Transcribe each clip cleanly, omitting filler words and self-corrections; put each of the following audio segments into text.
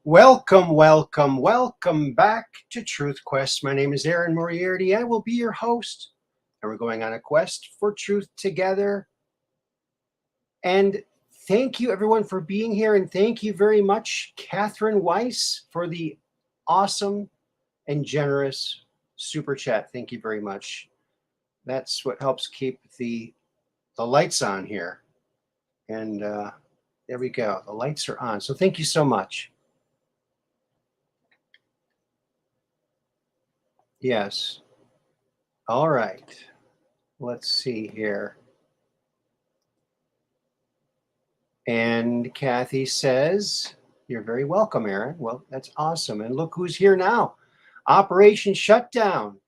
Welcome, welcome, welcome back to Truth Quest. My name is Aaron Moriarity. I will be your host, and we're going on a quest for truth together. And thank you, everyone, for being here. And thank you very much, Catherine Weiss, for the awesome and generous super chat. Thank you very much. That's what helps keep the lights on here. And there we go. The lights are on. So thank you so much. Yes. All right. Let's see here. And Kathy says, "You're very welcome, Aaron." Well, that's awesome. And look who's here now. Operation Shutdown.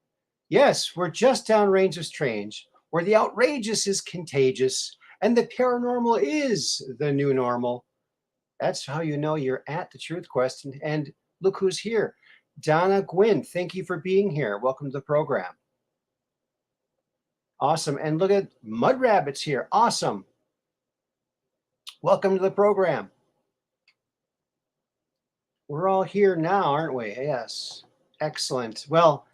Yes, we're just downrange of strange, where the outrageous is contagious and the paranormal is the new normal. That's how you know you're at the Truth Quest. And look who's here. Donna Gwynn, thank you for being here. Welcome to the program. Awesome. And look at Mud Rabbits here. Awesome. Welcome to the program. We're all here now, aren't we? Yes. Excellent. Well,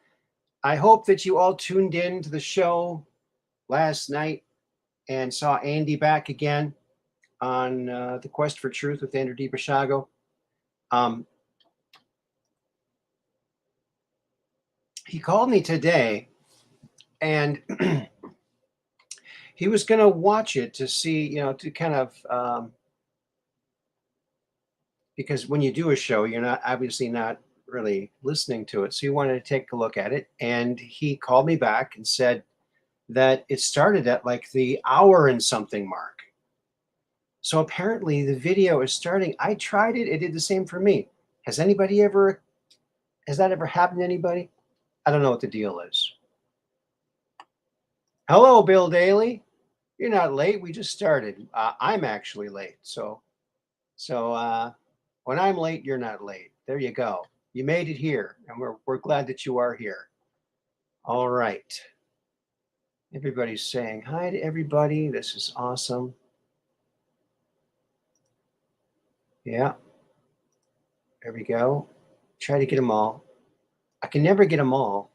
I hope that you all tuned in to the show last night and saw Andy back again on The Quest for Truth with Andrew DiBasciago. He called me today, and he was going to watch it to see, to kind of, because when you do a show, you're not obviously not really listening to it. So he wanted to take a look at it. And he called me back and said that it started at like the hour and something mark. So apparently the video is starting. I tried it. It did the same for me. Has that ever happened to anybody? I don't know what the deal is. Hello, Bill Daly. You're not late. We just started. I'm actually late. So when I'm late, you're not late. There you go. You made it here, and we're glad that you are here. All right. Everybody's saying hi to everybody. This is awesome. Yeah. There we go. Try to get them all. I can never get them all.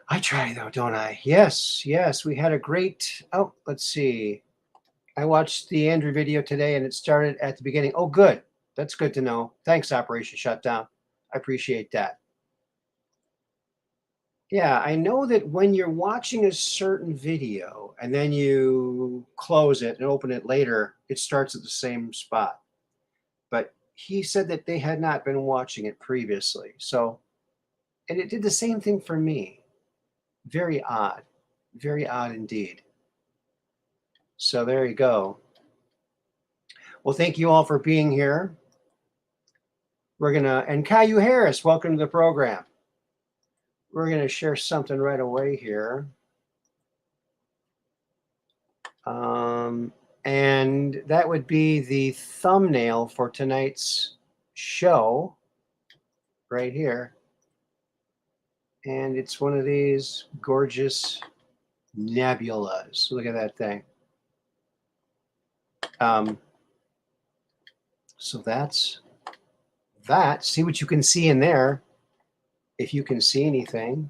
I try though, don't I? Yes. We had a great. Oh, let's see. I watched the Andrew video today, and it started at the beginning. Oh, good. That's good to know. Thanks, Operation Shutdown. I appreciate that. Yeah, I know that when you're watching a certain video and then you close it and open it later, it starts at the same spot. But he said that they had not been watching it previously. So, and it did the same thing for me. Very odd indeed. So there you go. Well, thank you all for being here. And Caillou Harris, welcome to the program. We're gonna share something right away here. And that would be the thumbnail for tonight's show right here. And it's one of these gorgeous nebulas. Look at that thing. So that's that. See what you can see in there. If you can see anything,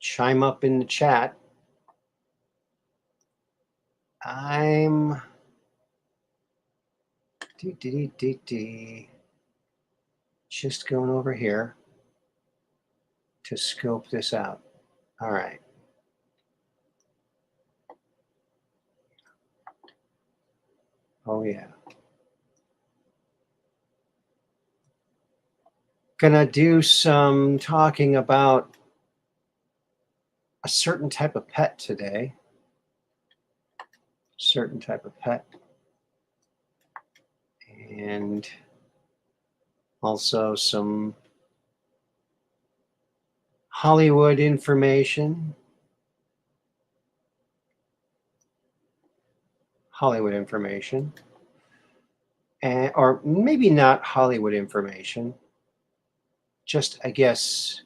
chime up in the chat. I'm just going over here to scope this out. All right. Oh, yeah. Gonna do some talking about a certain type of pet today. Certain type of pet. And also some Hollywood information. Or maybe not Hollywood information. Just, I guess,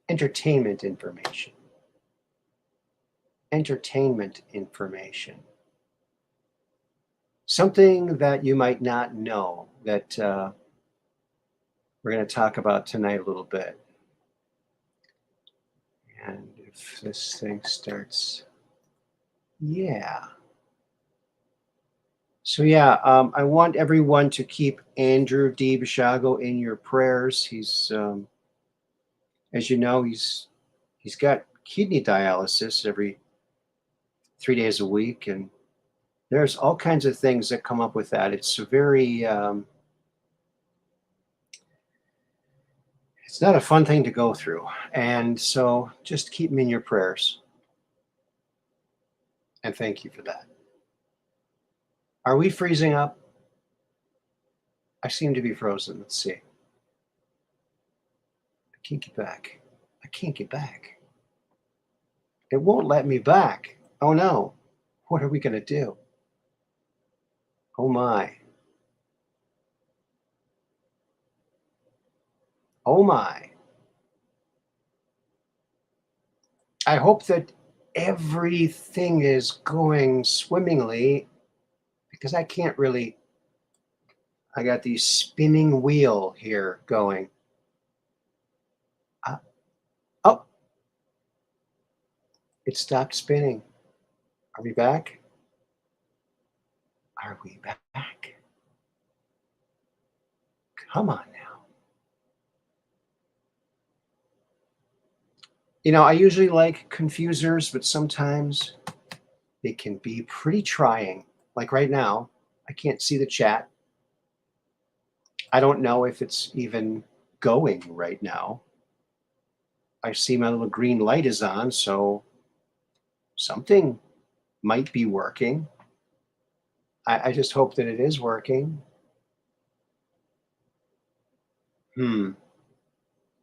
entertainment information. Entertainment information. Something that you might not know that we're going to talk about tonight a little bit. And if this thing starts, yeah. So yeah, I want everyone to keep Andrew D. Bishago in your prayers. He's, as you know, he's got kidney dialysis every 3 days a week, and there's all kinds of things that come up with that. It's a very, it's not a fun thing to go through, and so just keep him in your prayers. And thank you for that. Are we freezing up? I seem to be frozen. Let's see. I can't get back. I can't get back. It won't let me back. Oh no. What are we going to do? Oh my. Oh my. I hope that everything is going swimmingly, because I can't really. I got the spinning wheel here going. Oh, it stopped spinning. Are we back? Are we back? Come on now. You know, I usually like confusers, but sometimes they can be pretty trying. Like right now, I can't see the chat. I don't know if it's even going right now. I see my little green light is on, so something might be working. I just hope that it is working.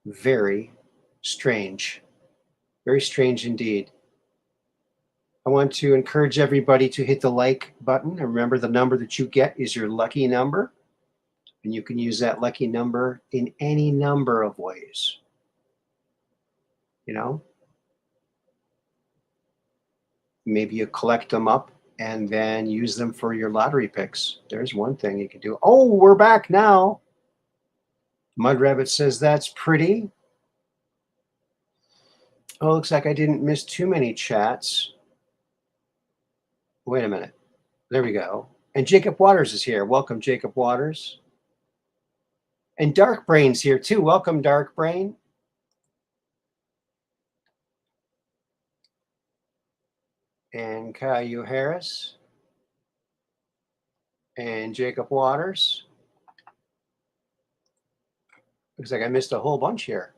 Very strange. Very strange indeed. I want to encourage everybody to hit the like button. And remember, the number that you get is your lucky number. And you can use that lucky number in any number of ways. You know? Maybe you collect them up and then use them for your lottery picks. There's one thing you can do. Oh, we're back now. Mud Rabbit says that's pretty. Oh, looks like I didn't miss too many chats. Wait a minute. There we go. And Jacob Waters is here. Welcome, Jacob Waters. And Dark Brain's here too. Welcome, Dark Brain. And Caillou Harris. And Jacob Waters. Looks like I missed a whole bunch here.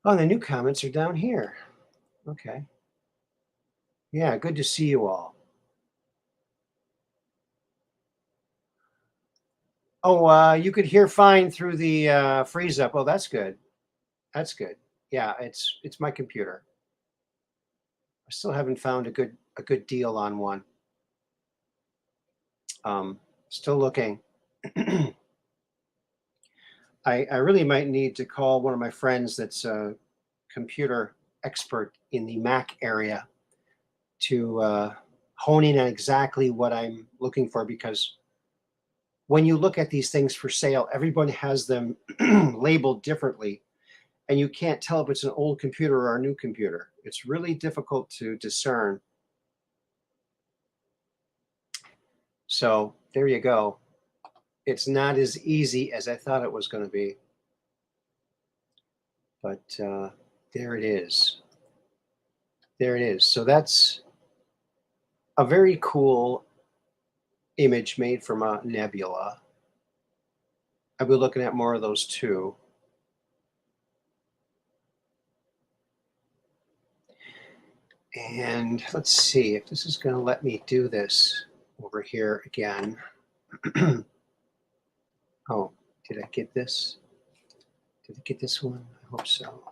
Oh, the new comments are down here. Okay. Yeah, good to see you all. Oh, you could hear fine through the freeze up. Oh, that's good. That's good. Yeah, it's my computer. I still haven't found a good deal on one. Still looking. I really might need to call one of my friends that's a computer expert in the Mac area to hone in on exactly what I'm looking for, because when you look at these things for sale, everyone has them labeled differently, and you can't tell if it's an old computer or a new computer. It's really difficult to discern. So there you go. It's not as easy as I thought it was going to be. But there it is. There it is. So that's a very cool image made from a nebula. I'll be looking at more of those too. And let's see if this is going to let me do this over here again. Oh, did I get this? Did I get this one? I hope so.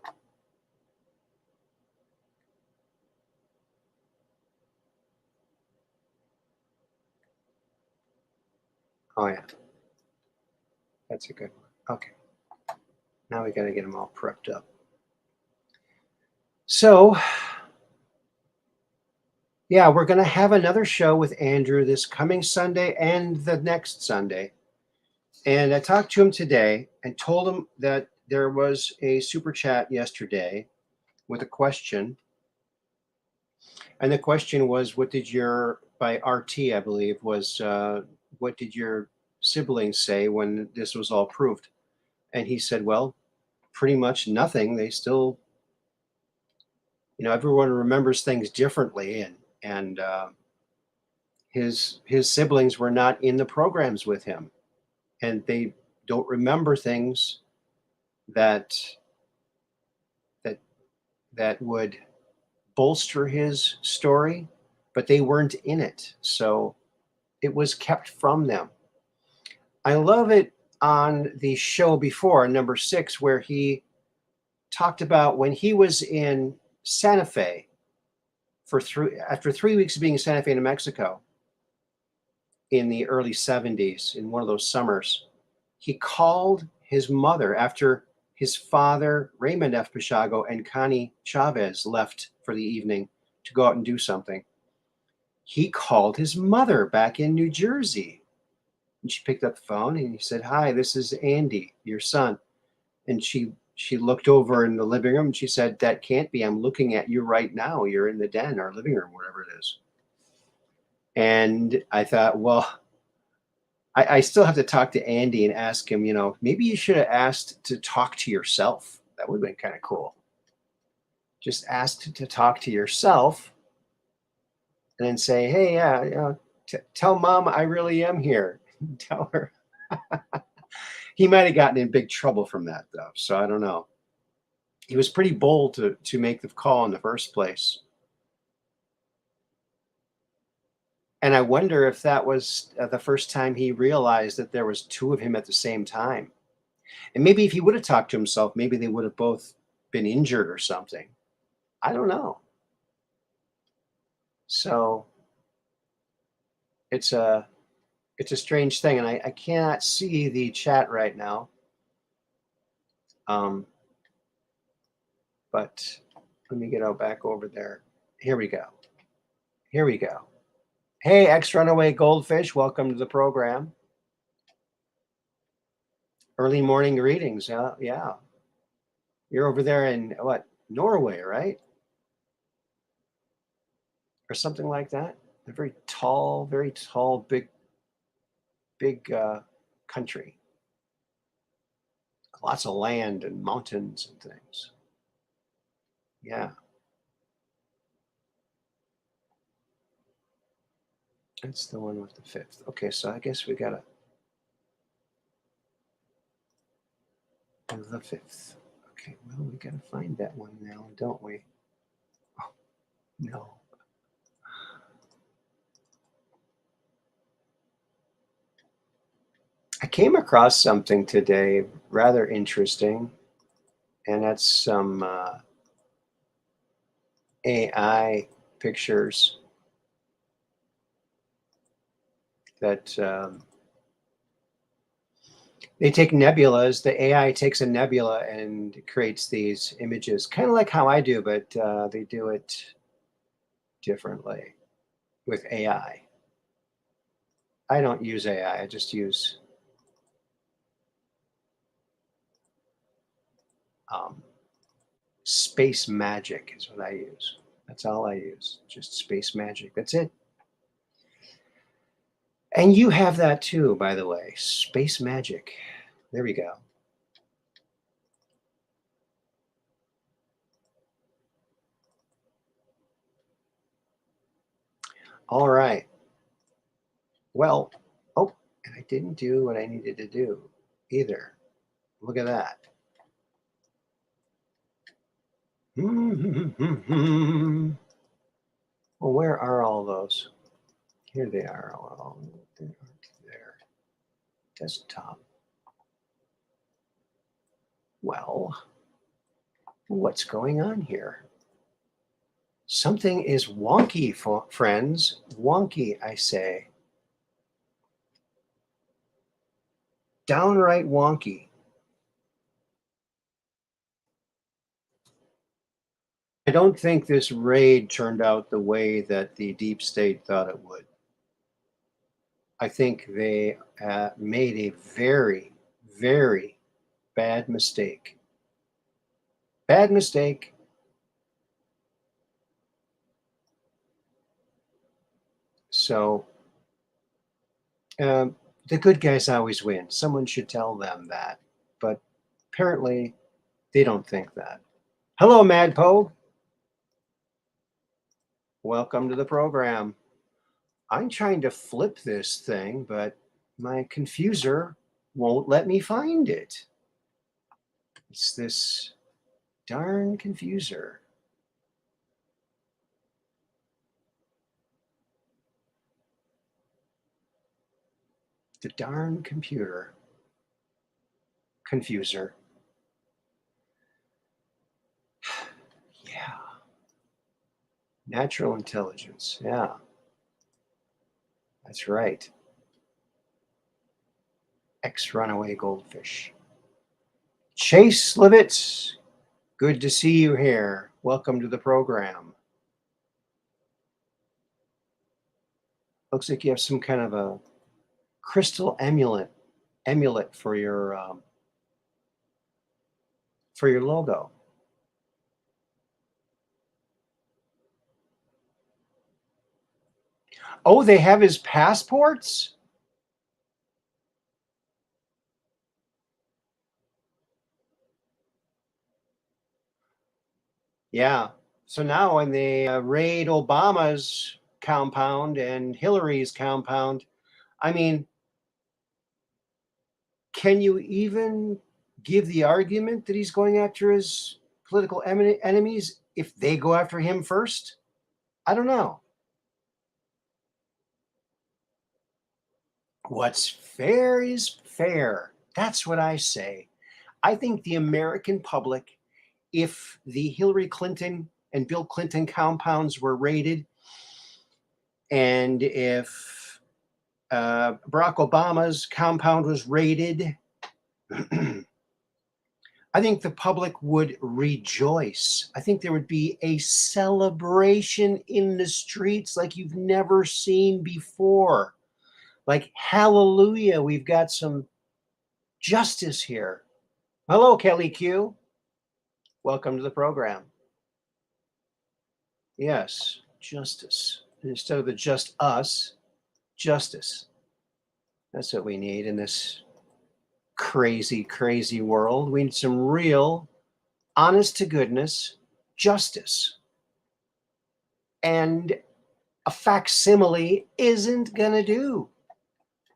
Oh, yeah. That's a good one. Okay. Now we got to get them all prepped up. So, yeah, we're going to have another show with Andrew this coming Sunday and the next Sunday. And I talked to him today and told him that there was a super chat yesterday with a question. And the question was, what did your, by RT, I believe, was, what did your siblings say when this was all proved? And he said, well, pretty much nothing. They still, everyone remembers things differently. And his siblings were not in the programs with him. And they don't remember things that that that would bolster his story, but they weren't in it. So it was kept from them. I love it on the show before, number 6, where he talked about when he was in Santa Fe after 3 weeks of being in Santa Fe, New Mexico, in the early 70s, in one of those summers. He called his mother after his father, Raymond F. Pachago, and Connie Chavez left for the evening to go out and do something. He called his mother back in New Jersey. And she picked up the phone and he said, "Hi, this is Andy, your son." And she looked over in the living room and she said, "That can't be. I'm looking at you right now. You're in the den or living room, whatever it is." And I thought, well, I still have to talk to Andy and ask him, maybe you should have asked to talk to yourself. That would have been kind of cool. Just ask to talk to yourself and then say, "Hey, yeah, tell mom I really am here." Tell her. He might have gotten in big trouble from that, though. So I don't know. He was pretty bold to make the call in the first place. And I wonder if that was the first time he realized that there was two of him at the same time. And maybe if he would have talked to himself, maybe they would have both been injured or something. I don't know. So it's a strange thing, and I cannot see the chat right now. But let me get back over there. Here we go. Here we go. Hey, ex-runaway goldfish, welcome to the program. Early morning greetings. Yeah. You're over there in what, Norway, right? Or something like that. A very tall, big country. Lots of land and mountains and things. Yeah. That's the one with the 5th. Okay, so I guess we got the 5th. Okay, well, we got to find that one now, don't we? Oh, no. I came across something today rather interesting, and that's some AI pictures that they take nebulas. The AI takes a nebula and creates these images, kind of like how I do, but they do it differently with AI. I don't use AI. I just use space magic is what I use. That's all I use. Just space magic. That's it. And you have that too, by the way. Space magic. There we go. All right. Well, oh, and I didn't do what I needed to do either. Look at that. Well, where are all those? Here they are. Oh, they aren't there. Desktop. Well, what's going on here? Something is wonky, friends. Wonky, I say. Downright wonky. I don't think this raid turned out the way that the deep state thought it would. I think they made a very, very bad mistake. Bad mistake. So the good guys always win. Someone should tell them that. But apparently, they don't think that. Hello, Madpo. Welcome to the program. I'm trying to flip this thing, but my confuser won't let me find it. It's this darn confuser. The darn computer. Confuser. Yeah. Natural intelligence. Yeah. That's right. Ex-runaway goldfish. Chase Livitz, good to see you here. Welcome to the program. Looks like you have some kind of a crystal amulet for your logo. Oh, they have his passports? Yeah. So now when they raid Obama's compound and Hillary's compound, I mean, can you even give the argument that he's going after his political enemies if they go after him first? I don't know. What's fair is fair. That's what I say. I think the American public, if the Hillary Clinton and Bill Clinton compounds were raided, and if Barack Obama's compound was raided, I think the public would rejoice. I think there would be a celebration in the streets like you've never seen before. Like, hallelujah, we've got some justice here. Hello, Kelly Q. Welcome to the program. Yes, justice. Instead of the just us, justice. That's what we need in this crazy, crazy world. We need some real, honest to goodness justice. And a facsimile isn't going to do.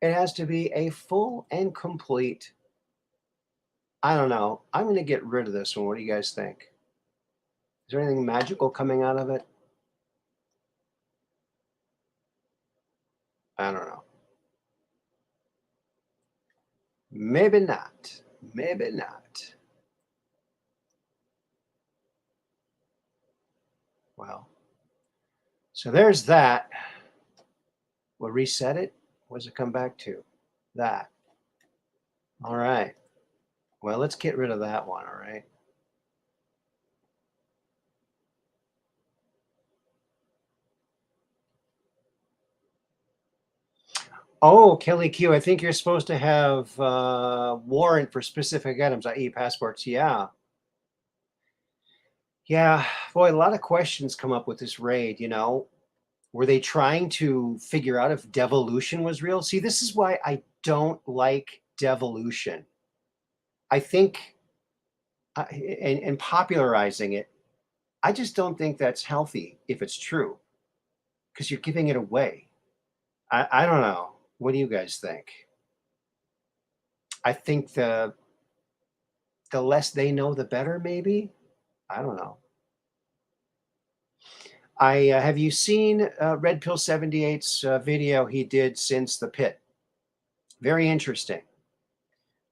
It has to be a full and complete. I don't know. I'm going to get rid of this one. What do you guys think? Is there anything magical coming out of it? I don't know. Maybe not. Maybe not. Well, so there's that. We'll reset it. What does it come back to? That. All right. Well, let's get rid of that one, all right? Oh, Kelly Q, I think you're supposed to have warrant for specific items, i.e. passports. Yeah. Yeah. Boy, a lot of questions come up with this raid, you know. Were they trying to figure out if devolution was real? See, this is why I don't like devolution. I think, and popularizing it, I just don't think that's healthy if it's true, because you're giving it away. I don't know. What do you guys think? I think the less they know, the better, maybe. I don't know. I have you seen Red Pill 78's video he did since the pit? Very interesting.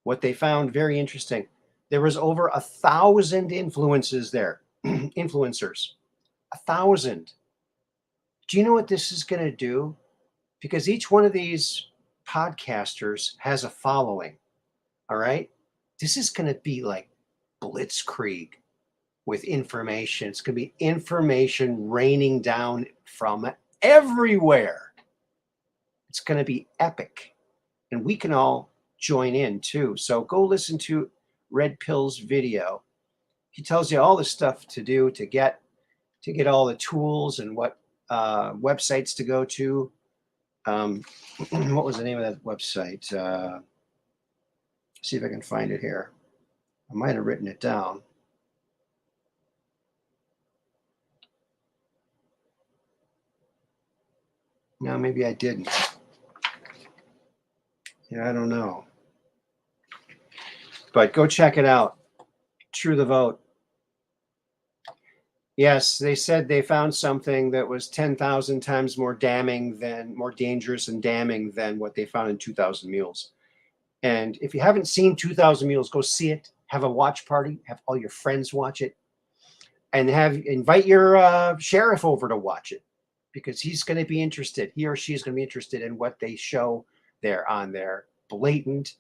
What they found very interesting. There was over 1,000 influences there, influencers, 1,000. Do you know what this is going to do? Because each one of these podcasters has a following. All right. This is going to be like blitzkrieg. with information. It's going to be information raining down from everywhere. It's going to be epic. And we can all join in too. So go listen to Red Pill's video. He tells you all the stuff to do to get all the tools and what websites to go to. What was the name of that website? See if I can find it here. I might have written it down. No, maybe I didn't. Yeah, I don't know. But go check it out. True the Vote. Yes, they said they found something that was 10,000 times more dangerous and damning than what they found in 2,000 Mules. And if you haven't seen 2,000 Mules, go see it. Have a watch party. Have all your friends watch it. And invite your sheriff over to watch it, because he's going to be interested. He or she is going to be interested in what they show there on their blatant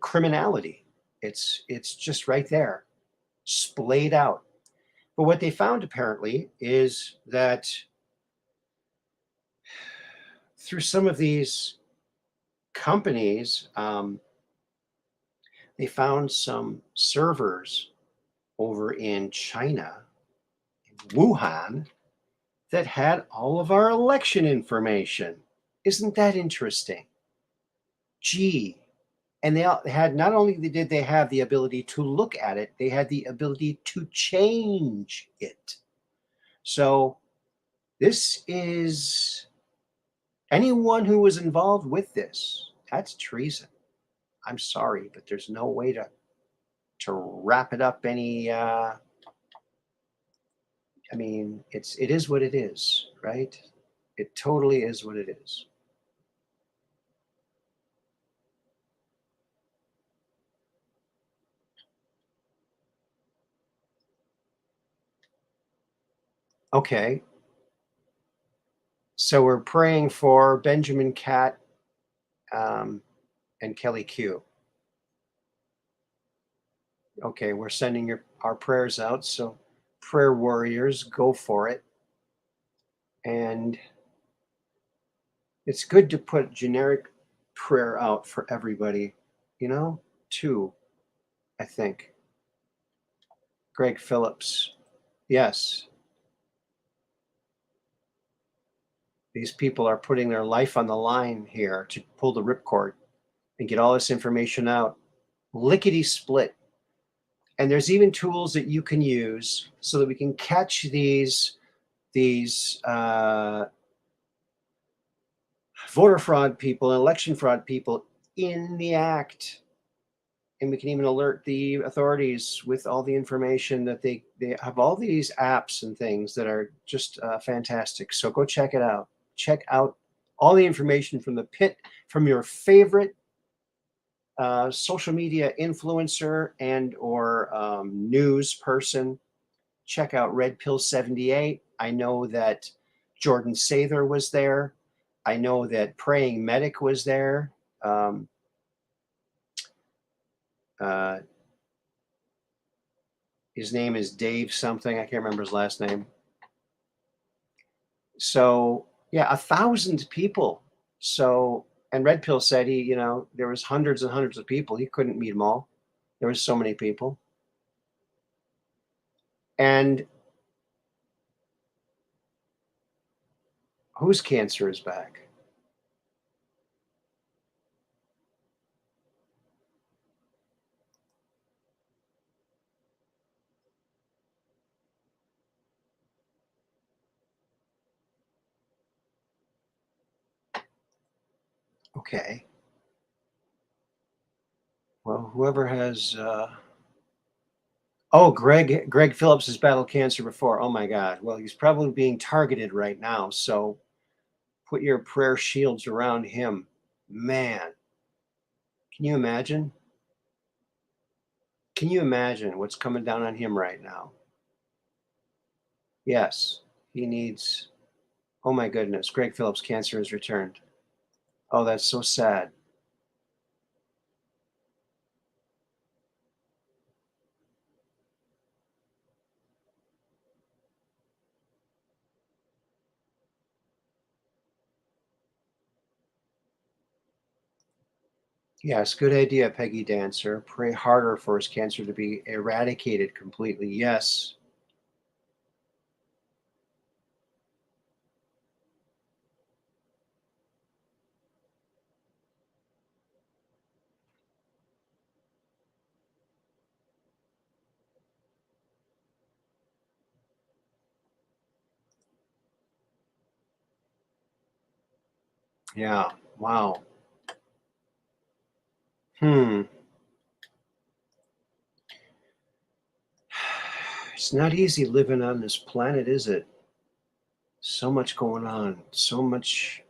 criminality. It's just right there, splayed out. But what they found apparently is that through some of these companies, they found some servers over in China, in Wuhan, that had all of our election information. Isn't that interesting? Gee. And they had, not only did they have the ability to look at it, they had the ability to change it. So this is, anyone who was involved with this, that's treason. I'm sorry, but there's no way to wrap it up any, I mean, it is what it is, right? It totally is what it is. Okay. So we're praying for Benjamin Catt and Kelly Q. Okay, we're sending our prayers out. So prayer warriors, go for it. And it's good to put generic prayer out for everybody, too, I think. Greg Phillips. Yes. These people are putting their life on the line here to pull the ripcord and get all this information out. Lickety split. And there's even tools that you can use so that we can catch these voter fraud people and election fraud people in the act. And we can even alert the authorities with all the information that they have. All these apps and things that are just fantastic. So go check it out. Check out all the information from the pit, from your favorite social media influencer and or news person. Check out Red Pill 78. I know that Jordan Sather was there. I know that Praying Medic was there. His name is Dave something. I can't remember his last name. So yeah, 1,000 people. So, and Red Pill said there was hundreds and hundreds of people. He couldn't meet them all. There was so many people. And whose cancer is back? Okay. Well, whoever has Greg Phillips has battled cancer before. Oh my God. Well, he's probably being targeted right now. So put your prayer shields around him. Man, can you imagine? Can you imagine what's coming down on him right now? Yes, he needs, oh my goodness, Greg Phillips, cancer has returned. Oh, that's so sad. Yes, good idea, Peggy Dancer. Pray harder for his cancer to be eradicated completely. Yes. Yeah. Wow. Hmm. It's not easy living on this planet, is it? So much going on. So much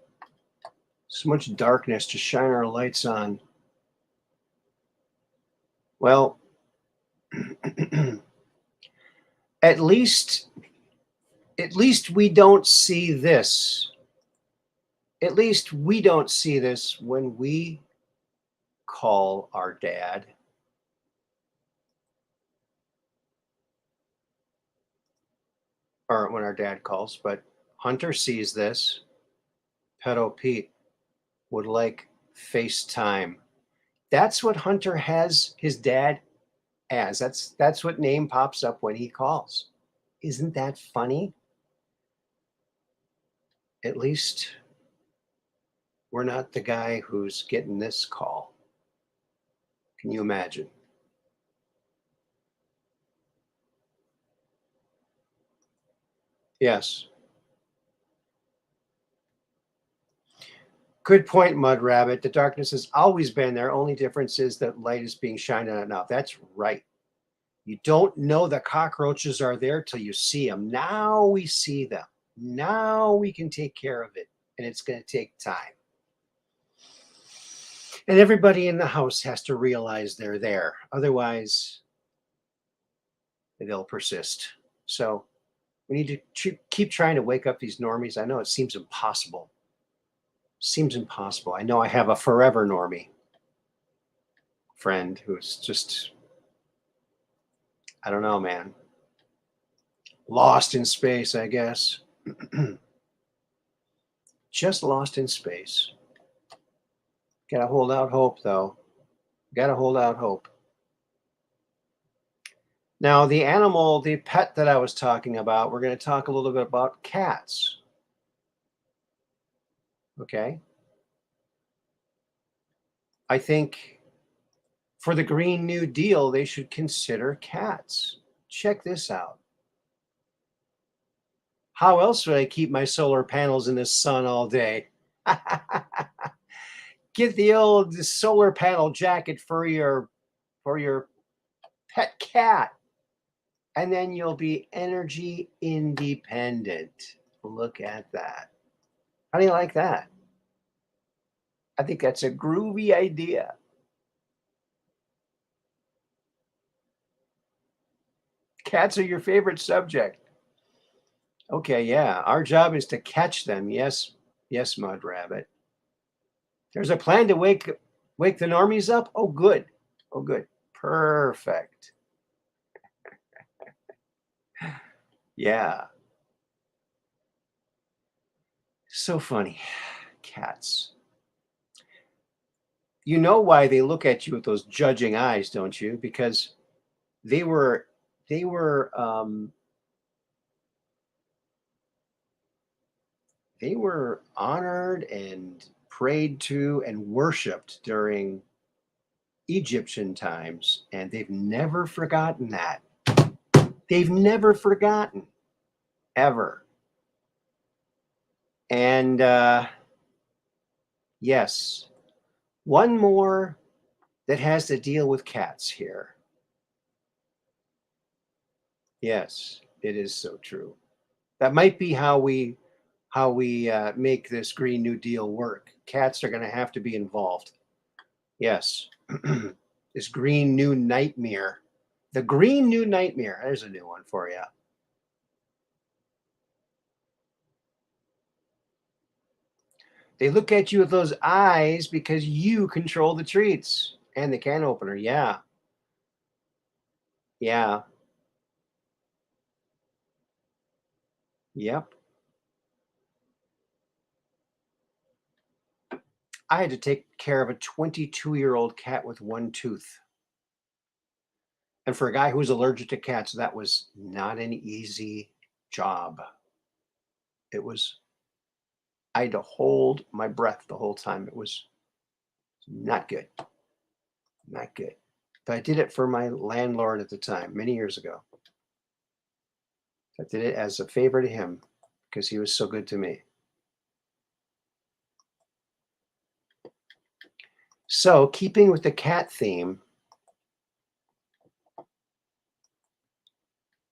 darkness to shine our lights on. Well, at least at least we don't see this. At least we don't see this when we call our dad. Or when our dad calls, but Hunter sees this. Pedo Pete would like FaceTime. That's what Hunter has his dad as. That's what name pops up when he calls. Isn't that funny? At least we're not the guy who's getting this call. Can you imagine? Yes. Good point, Mud Rabbit. The darkness has always been there. Only difference is that light is being shined on it now. That's right. You don't know the cockroaches are there till you see them. Now we see them. Now we can take care of it. And it's going to take time. And everybody in the house has to realize they're there. Otherwise, they'll persist. So we need to keep trying to wake up these normies. I know it seems impossible. Seems impossible. I know I have a forever normie friend who's just, I don't know, man. Lost in space, I guess. Just lost in space. Gotta hold out hope, though. Gotta hold out hope. Now, the animal, the pet that I was talking about, we're going to talk a little bit about cats. Okay. I think for the Green New Deal, they should consider cats. Check this out. How else would I keep my solar panels in the sun all day? Get the old solar panel jacket for your pet cat, and then you'll be energy independent. Look at that. How do you like that? I think that's a groovy idea. Cats are your favorite subject. Okay, yeah. Our job is to catch them. Yes, yes, Mud Rabbit. There's a plan to wake the normies up. Oh, good. Oh, good. Perfect. Yeah. So funny. Cats. You know why they look at you with those judging eyes, don't you? Because they were they were um, they were honored and prayed to and worshipped during Egyptian times, and they've never forgotten that. They've never forgotten, ever. And yes, one more that has to deal with cats here. Yes, it is so true. That might be how we make this Green New Deal work. Cats are going to have to be involved. Yes, this Green New Nightmare. The Green New Nightmare. There's a new one for you. They look at you with those eyes because you control the treats and the can opener. Yeah. Yeah. Yep. I had to take care of a 22-year-old cat with one tooth. And for a guy who was allergic to cats, that was not an easy job. I had to hold my breath the whole time. It was not good. Not good. But I did it for my landlord at the time, many years ago. I did it as a favor to him because he was so good to me. So, keeping with the cat theme,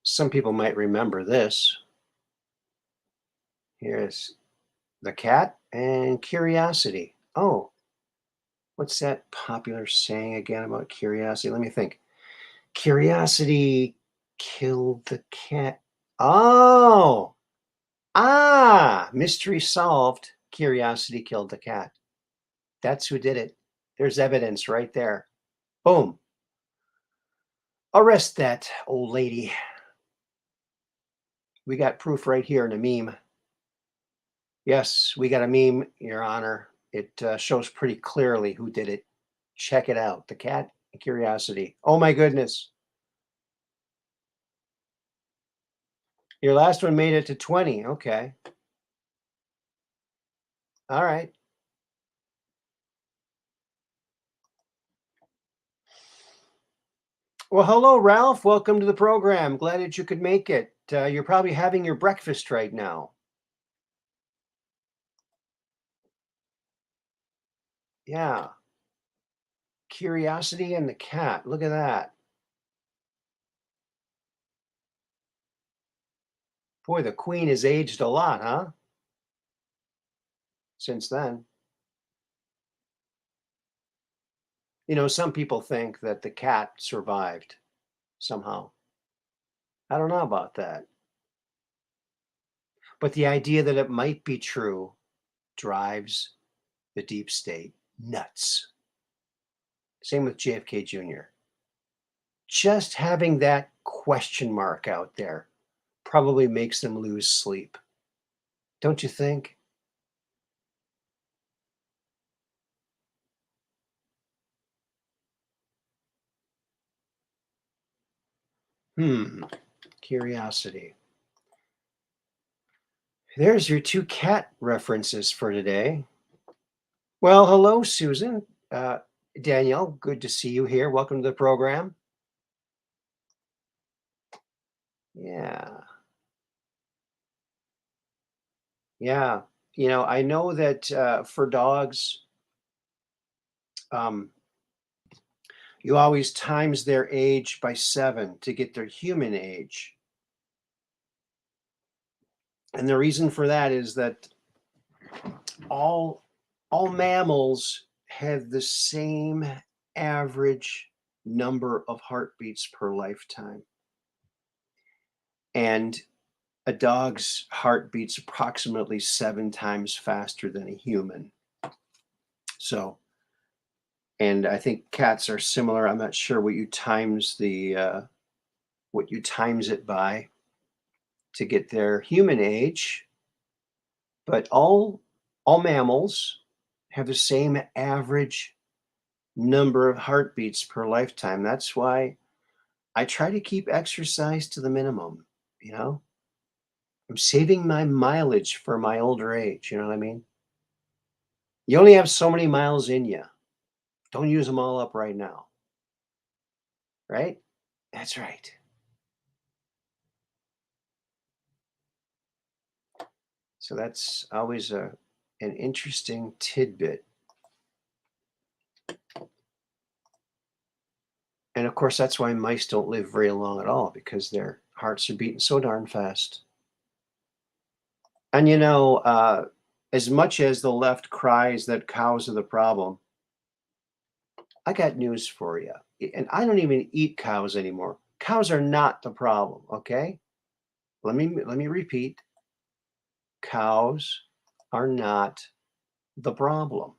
some people might remember this. Here's the cat and curiosity. Oh, what's that popular saying again about curiosity? Let me think. Curiosity killed the cat. Oh, mystery solved. Curiosity killed the cat. That's who did it. There's evidence right there. Boom. Arrest that old lady. We got proof right here in a meme. Yes, we got a meme, Your Honor. It shows pretty clearly who did it. Check it out. The cat and curiosity. Oh my goodness. Your last one made it to 20. Okay. All right. Well, hello, Ralph. Welcome to the program. Glad that you could make it. You're probably having your breakfast right now. Yeah. Curiosity and the cat. Look at that. Boy, the queen has aged a lot, huh? Since then. You know, some people think that the cat survived somehow. I don't know about that. But the idea that it might be true drives the deep state nuts. Same with JFK Jr. Just having that question mark out there probably makes them lose sleep. Don't you think? Curiosity. There's your two cat references for today. Well, hello, Susan. Danielle, good to see you here. Welcome to the program. Yeah. Yeah. You know, I know that for dogs, um, you always times their age by 7 to get their human age. And the reason for that is that all mammals have the same average number of heartbeats per lifetime. And a dog's heart beats approximately 7 times faster than a human. So, and I think cats are similar. I'm not sure what you times it by to get their human age, but all mammals have the same average number of heartbeats per lifetime. That's why I try to keep exercise to the minimum, you know? I'm saving my mileage for my older age, you know what I mean? You only have so many miles in you. Don't use them all up right now. Right? That's right. So that's always an interesting tidbit. And of course, that's why mice don't live very long at all, because their hearts are beating so darn fast. And you know, as much as the left cries that cows are the problem, I got news for you. And I don't even eat cows anymore. Cows are not the problem, okay? Let me repeat. Cows are not the problem.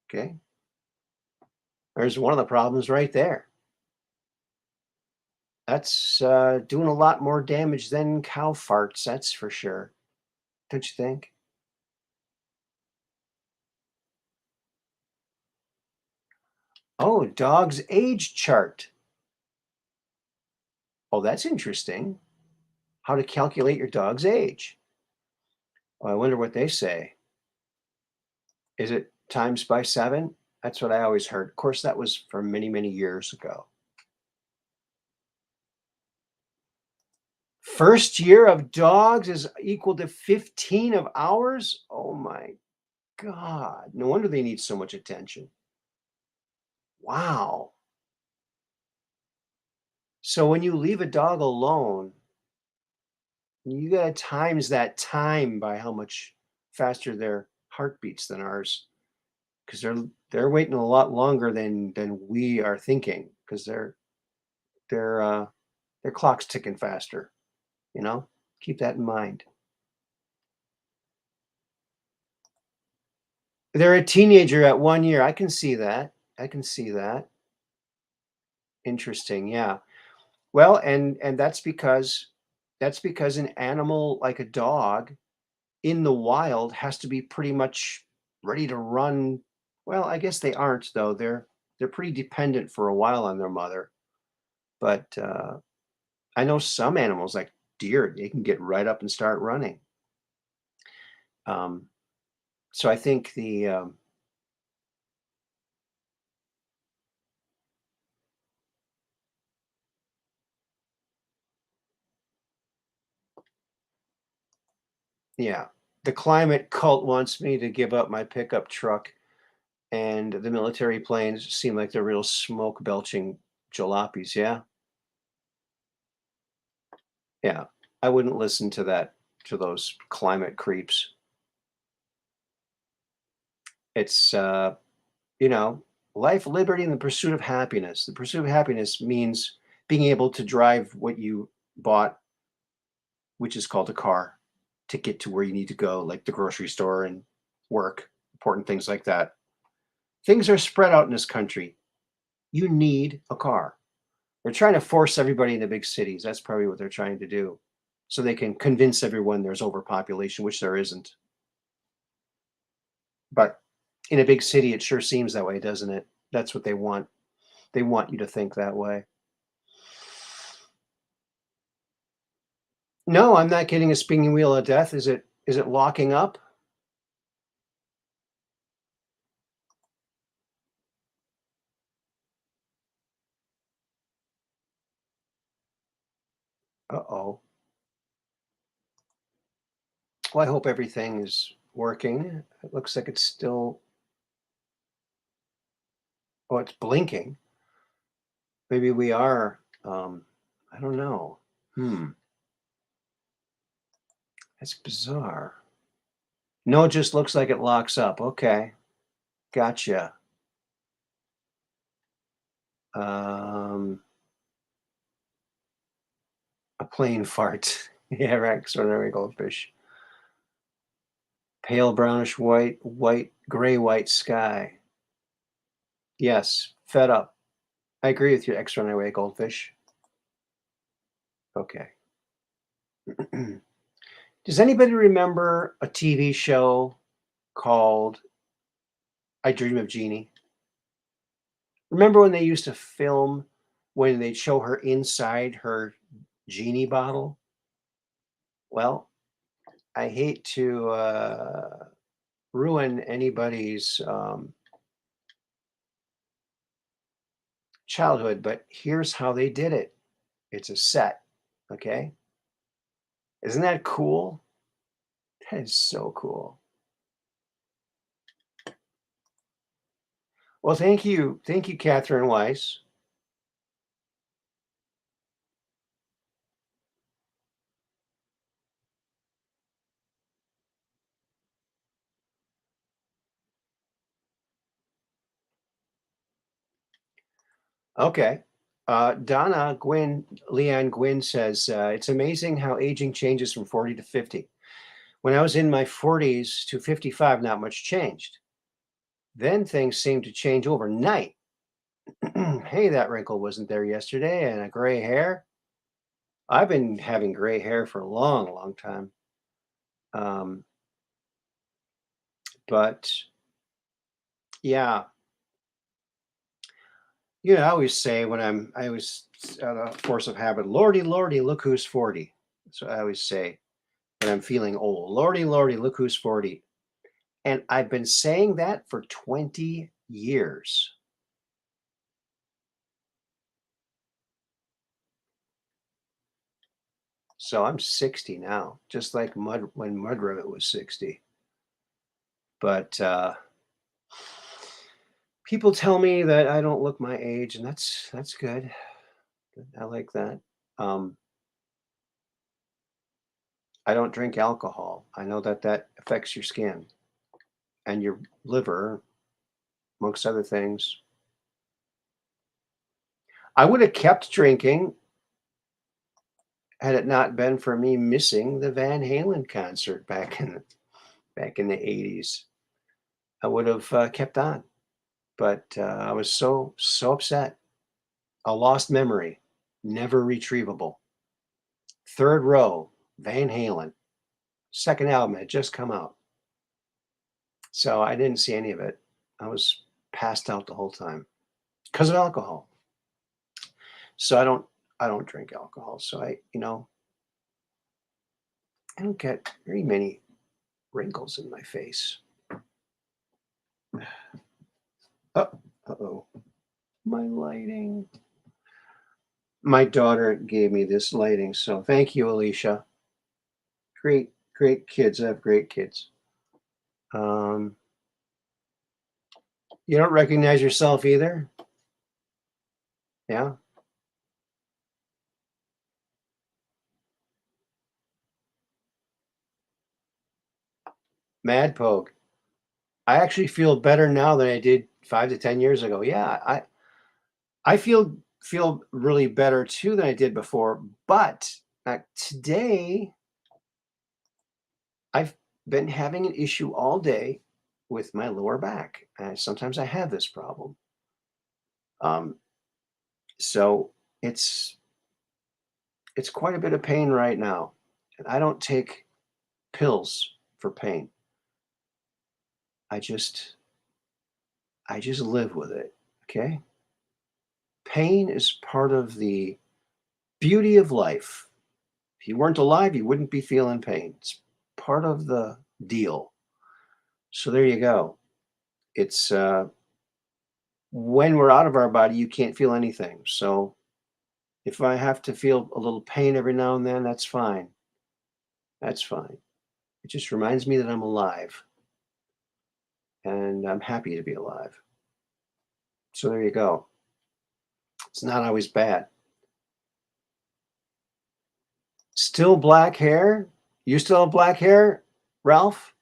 Okay? There's one of the problems right there. That's doing a lot more damage than cow farts, that's for sure. Don't you think? Oh, dog's age chart. Oh, that's interesting. How to calculate your dog's age. Oh, I wonder what they say. Is it times by 7? That's what I always heard. Of course, that was from many, many years ago. First year of dogs is equal to 15 of ours? Oh my God. No wonder they need so much attention. Wow. So when you leave a dog alone, you gotta times that time by how much faster their heart beats than ours, because they're waiting a lot longer than we are thinking, because their their clock's ticking faster. You know, keep that in mind. They're a teenager at 1 year. I can see that. I can see that. Interesting. Yeah. Well, and that's because an animal like a dog in the wild has to be pretty much ready to run. Well, I guess they aren't though. They're pretty dependent for a while on their mother. But I know some animals like deer, they can get right up and start running. Um, so I think the yeah, the climate cult wants me to give up my pickup truck, and the military planes seem like they're real smoke belching jalopies. Yeah, yeah. I wouldn't listen to that, to those climate creeps. It's you know, life, liberty, and the pursuit of happiness. The pursuit of happiness means being able to drive what you bought, which is called a car, to get to where you need to go, like the grocery store and work, important things like that. Things are spread out in this country. You need a car. They're trying to force everybody into big cities. That's probably what they're trying to do. So they can convince everyone there's overpopulation, which there isn't. But in a big city, it sure seems that way, doesn't it? That's what they want. They want you to think that way. No, I'm not getting a spinning wheel of death. Is it locking up? Uh-oh. Well, I hope everything is working. It looks like it's still, oh, it's blinking. Maybe we are, I don't know. That's bizarre. No, it just looks like it locks up. Okay. Gotcha. Um, a plain fart. Yeah, right. Extraordinary goldfish. Pale brownish white, gray white sky. Yes, fed up. I agree with you, extraordinary goldfish. Okay. Does anybody remember a TV show called I Dream of Jeannie? Remember when they used to film when they'd show her inside her genie bottle? Well, I hate to ruin anybody's childhood, but here's how they did it. It's a set, okay? Isn't that cool? That is so cool. Well, thank you, Catherine Weiss. Okay. Donna Gwynn, Leanne Gwynn says, it's amazing how aging changes from 40 to 50. When I was in my 40s to 55, not much changed. Then things seemed to change overnight. Hey, that wrinkle wasn't there yesterday, and a gray hair. I've been having gray hair for a long, long time. Um, but yeah, I always say when I always out of force of habit, Lordy, Lordy, look who's 40. So I always say when I'm feeling old, Lordy, Lordy, look who's 40. And I've been saying that for 20 years. So I'm 60 now, just like Mud when Mud Rabbit was 60. But people tell me that I don't look my age, and that's good. I like that. Um, I don't drink alcohol. I know that that affects your skin and your liver, amongst other things. I would have kept drinking had it not been for me missing the Van Halen concert back in the 80s. I would have kept on, but I was so upset. A lost memory, never retrievable. Third row, Van Halen. Second album had just come out. So I didn't see any of it. I was passed out the whole time because of alcohol. So I don't drink alcohol. So I don't get very many wrinkles in my face. Oh, uh-oh. My lighting. My daughter gave me this lighting, so thank you, Alicia. Great, great kids. I have great kids. Um, you don't recognize yourself either? Yeah? Mad Pogue. I actually feel better now than I did 5 to 10 years ago. Yeah, I feel really better too than I did before. But today I've been having an issue all day with my lower back. Sometimes I have this problem. Um, so it's it's quite a bit of pain right now. And I don't take pills for pain. I just I just live with it. Okay? Pain is part of the beauty of life. If you weren't alive, you wouldn't be feeling pain. It's part of the deal. So there you go. It's when we're out of our body, you can't feel anything. So if I have to feel a little pain every now and then, that's fine. That's fine. It just reminds me that I'm alive and I'm happy to be alive. So there you go. It's not always bad. Still black hair? You still have black hair, Ralph?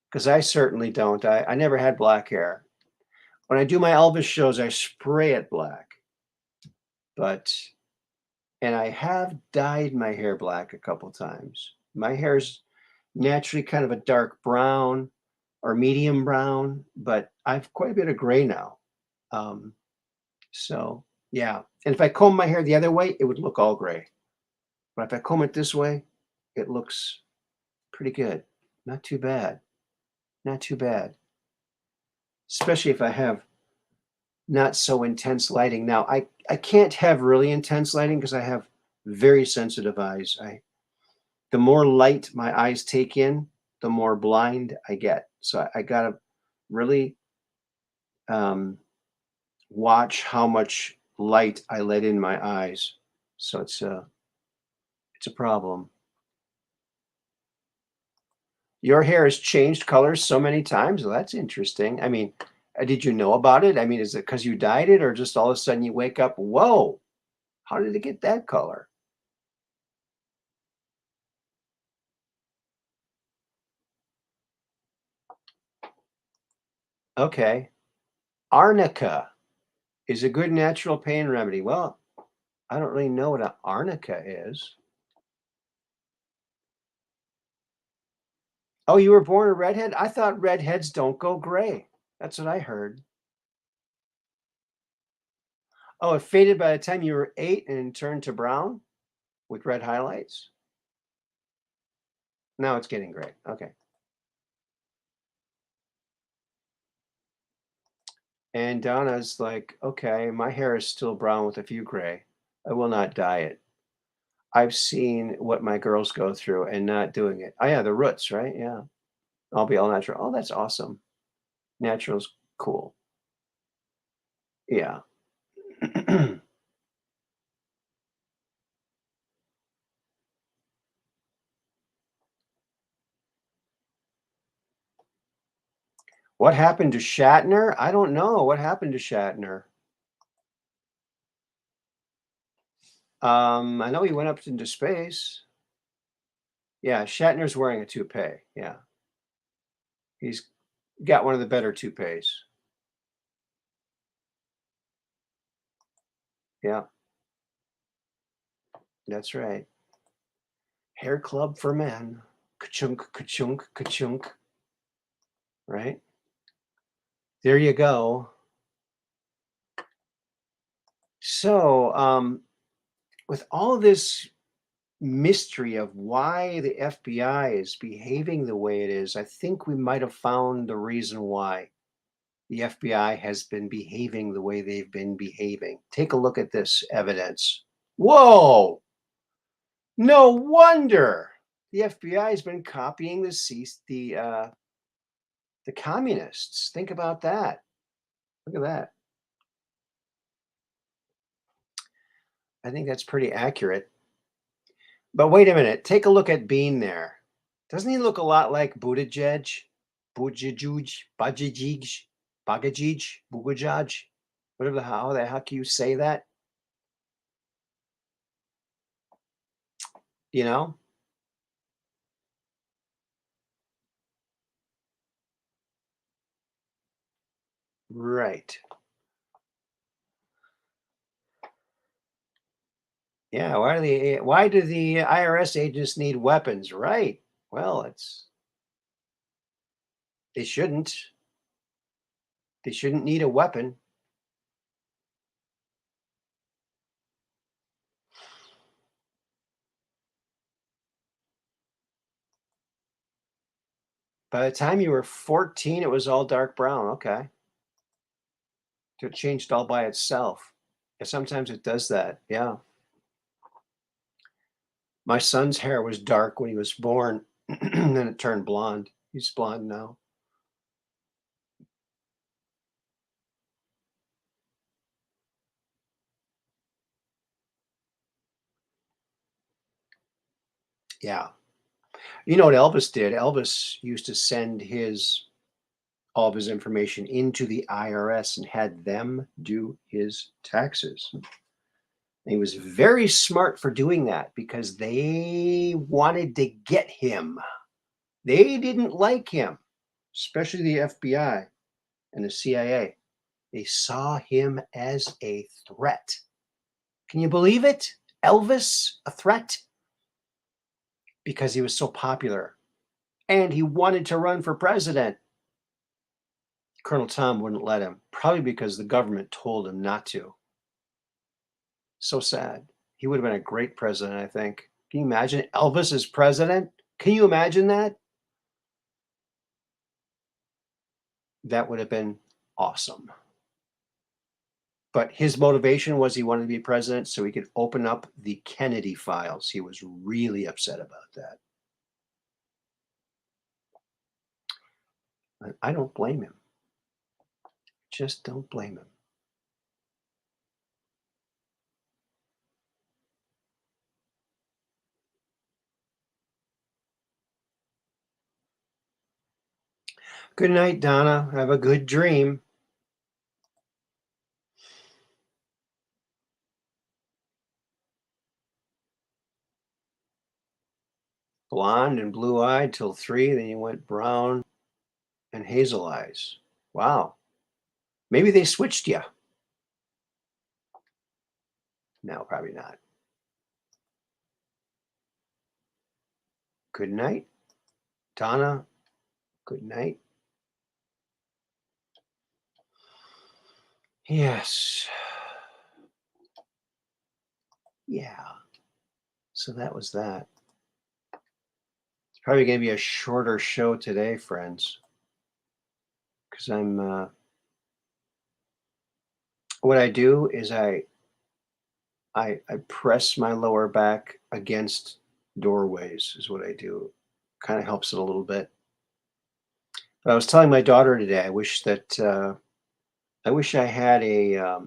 Because I certainly don't. I never had black hair. When I do my Elvis shows, I spray it black. But, and I have dyed my hair black a couple times. My hair's naturally kind of a dark brown or medium brown, but I've quite a bit of gray now. Um, so, yeah. And if I comb my hair the other way, it would look all gray. But if I comb it this way, it looks pretty good. Not too bad. Not too bad. Especially if I have not so intense lighting. Now, I can't have really intense lighting because I have very sensitive eyes. The more light my eyes take in, the more blind I get. So I gotta really um, watch how much light I let in my eyes. So it's a problem. Your hair has changed colors so many times. Well, that's interesting. I mean, did you know about it? I mean, is it because you dyed it, or just all of a sudden you wake up, whoa, how did it get that color? Okay. Arnica is a good natural pain remedy. Well, I don't really know what an arnica is. Oh, you were born a redhead? I thought redheads don't go gray. That's what I heard. Oh, it faded by the time you were 8 and turned to brown with red highlights? Now it's getting gray. Okay. And Donna's like, okay, my hair is still brown with a few gray. I will not dye it. I've seen what my girls go through and not doing it. Oh, yeah, the roots, right? Yeah. I'll be all natural. Oh, that's awesome. Natural's cool. Yeah. What happened to Shatner? I don't know. What happened to Shatner? I know he went up into space. Yeah, Shatner's wearing a toupee. Yeah. He's got one of the better toupees. Yeah, that's right. Hair club for men. Ka-chunk, ka-chunk, ka-chunk. Right? There you go. So, with all this mystery of why the FBI is behaving the way it is, I think we might have found the reason why the FBI has been behaving the way they've been behaving. Take a look at this evidence. Whoa! No wonder the FBI has been copying the communists. Think about that. Look at that. I think that's pretty accurate. But wait a minute. Take a look at Bean there. Doesn't he look a lot like Buttigieg? Buttigieg, Buttigieg, Buttigieg, Buttigieg, whatever how the heck you say that? You know? Right. Yeah. Why do the IRS agents need weapons? Right. Well, they shouldn't. They shouldn't need a weapon. By the time you were 14, it was all dark brown. Okay. It changed all by itself. And sometimes it does that. Yeah. My son's hair was dark when he was born, and then it turned blonde. He's blonde now. Yeah. You know what Elvis did? Elvis used to send his all of his information into the IRS and had them do his taxes. And he was very smart for doing that because they wanted to get him. They didn't like him, especially the FBI and the CIA. They saw him as a threat. Can you believe it? Elvis, a threat? Because he was so popular and he wanted to run for president. Colonel Tom wouldn't let him, probably because the government told him not to. So sad. He would have been a great president, I think. Can you imagine Elvis as president? Can you imagine that? That would have been awesome. But his motivation was he wanted to be president so he could open up the Kennedy files. He was really upset about that. I don't blame him. Just don't blame him. Good night, Donna. Have a good dream. Blonde and blue-eyed till 3, then you went brown and hazel eyes. Wow. Maybe they switched you. No, probably not. Good night, Donna. Good night. Yes. Yeah. So that was that. It's probably going to be a shorter show today, friends, because I'm what I do is I press my lower back against doorways is what I do. Kind of helps it a little bit. But I was telling my daughter today, I wish I had a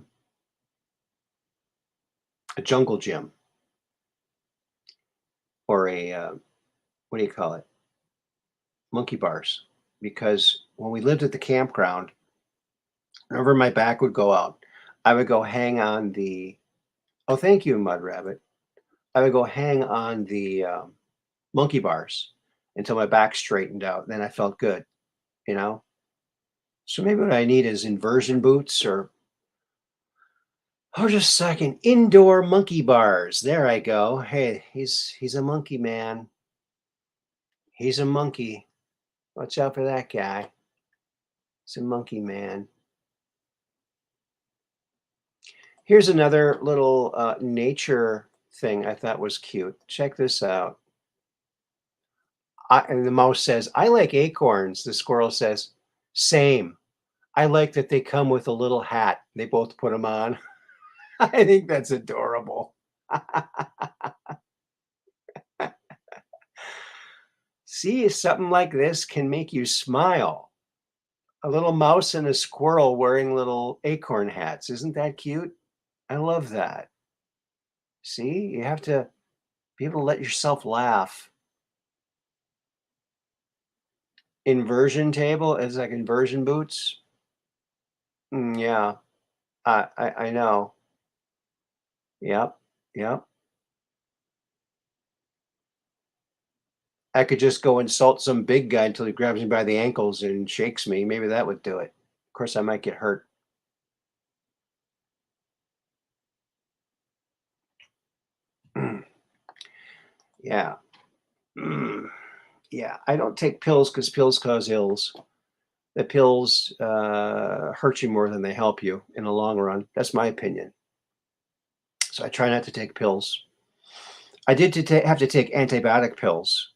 jungle gym or what do you call it? Monkey bars. Because when we lived at the campground, whenever my back would go out, I would go hang on the. Oh, thank you, Mud Rabbit. I would go hang on the monkey bars until my back straightened out. Then I felt good, you know. So maybe what I need is inversion boots or just a second, indoor monkey bars. There I go. Hey, he's a monkey man. He's a monkey. Watch out for that guy. He's a monkey man. Here's another little nature thing I thought was cute. Check this out. And the mouse says, I like acorns. The squirrel says, same. I like that they come with a little hat. They both put them on. I think that's adorable. See, something like this can make you smile. A little mouse and a squirrel wearing little acorn hats. Isn't that cute? I love that. See, you have to be able to let yourself laugh. Inversion table is like inversion boots. Yeah, I know. Yep, yep. I could just go insult some big guy until he grabs me by the ankles and shakes me. Maybe that would do it. Of course, I might get hurt. Yeah. Yeah, I don't take pills because pills cause ills. The pills hurt you more than they help you in the long run. That's my opinion. So I try not to take pills. I did have to take antibiotic pills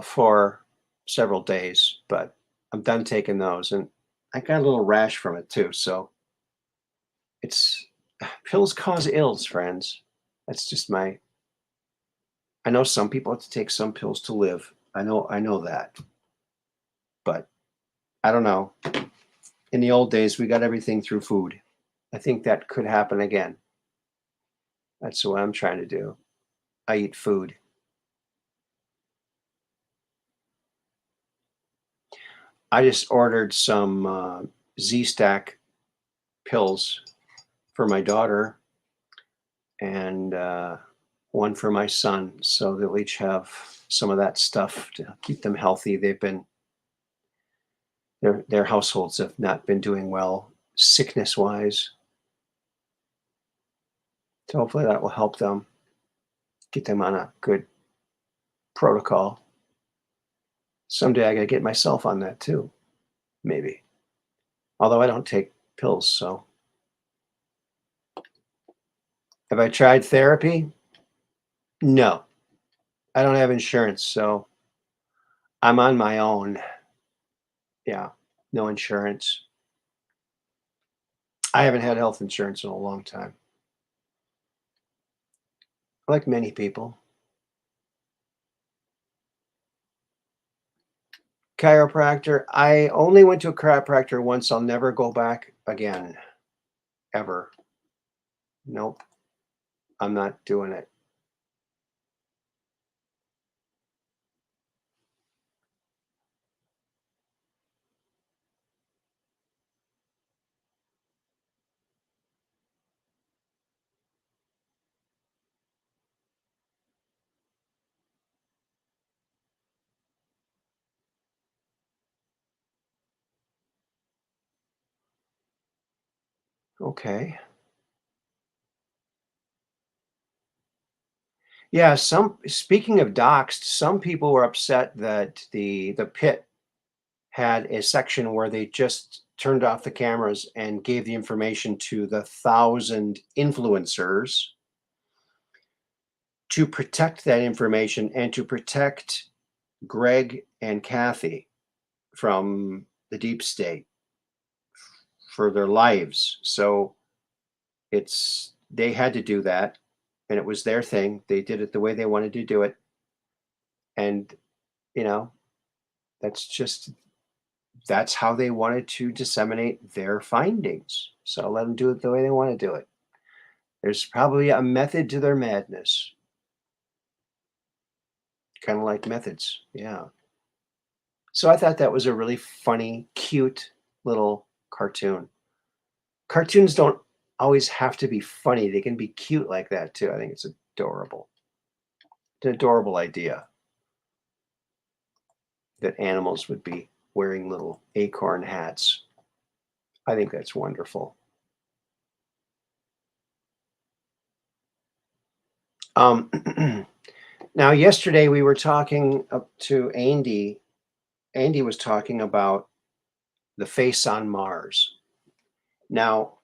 for several days, but I'm done taking those, and I got a little rash from it too. So it's pills cause ills, friends. That's just my. I know some people have to take some pills to live. I know that, but I don't know. In the old days, we got everything through food. I think that could happen again. That's what I'm trying to do. I eat food. I just ordered some Z-Stack pills for my daughter and one for my son, so they'll each have some of that stuff to keep them healthy. Their households have not been doing well sickness-wise, so hopefully that will help them get them on a good protocol. Someday I gotta get myself on that too, maybe. Although I don't take pills, so. Have I tried therapy? No. I don't have insurance, so I'm on my own. Yeah, no insurance. I haven't had health insurance in a long time. Like many people. Chiropractor. I only went to a chiropractor once. I'll never go back again. Ever. Nope. I'm not doing it. Okay. Yeah, speaking of doxed, some people were upset that the pit had a section where they just turned off the cameras and gave the information to the 1,000 influencers to protect that information and to protect Greg and Kathy from the deep state, for their lives. So they had to do that, and it was their thing. They did it the way they wanted to do it. And, you know, that's how they wanted to disseminate their findings. So let them do it the way they want to do it. There's probably a method to their madness. Kind of like methods. Yeah. So I thought that was a really funny, cute little cartoon. Cartoons don't always have to be funny. They can be cute like that too. I think it's adorable. It's an adorable idea that animals would be wearing little acorn hats. I think that's wonderful. Now, yesterday we were talking up to Andy. Andy was talking about the face on Mars. Now,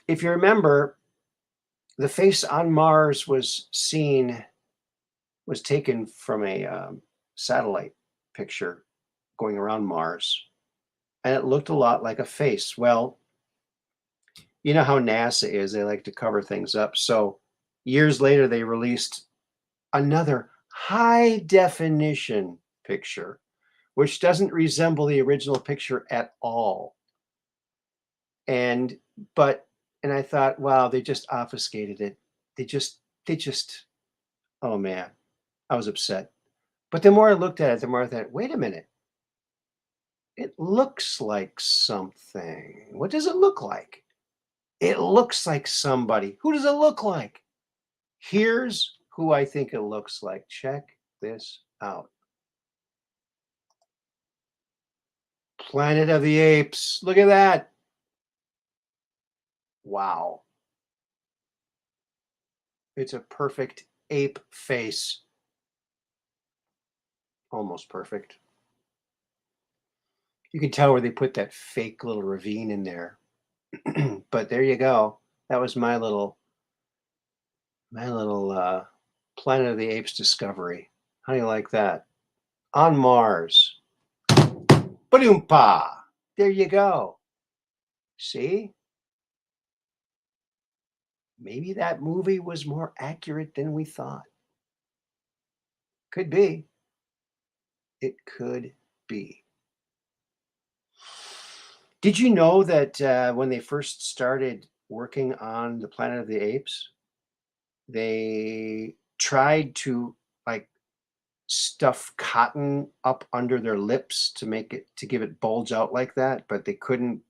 if you remember, the face on Mars was taken from a satellite picture going around Mars, and it looked a lot like a face. Well, you know how NASA is, they like to cover things up. So years later, they released another high definition picture, which doesn't resemble the original picture at all. And I thought, wow, they just obfuscated it. They just, oh man, I was upset. But the more I looked at it, the more I thought, wait a minute. It looks like something. What does it look like? It looks like somebody. Who does it look like? Here's who I think it looks like. Check this out. Planet of the Apes. Look at that. Wow. It's a perfect ape face. Almost perfect. You can tell where they put that fake little ravine in there. But there you go. That was my little Planet of the Apes discovery. How do you like that? On Mars. Ba-doom-pa. There you go. See? Maybe that movie was more accurate than we thought. Could be. It could be. Did you know that when they first started working on the Planet of the Apes, they tried to like stuff cotton up under their lips to give it bulge out like that, but they couldn't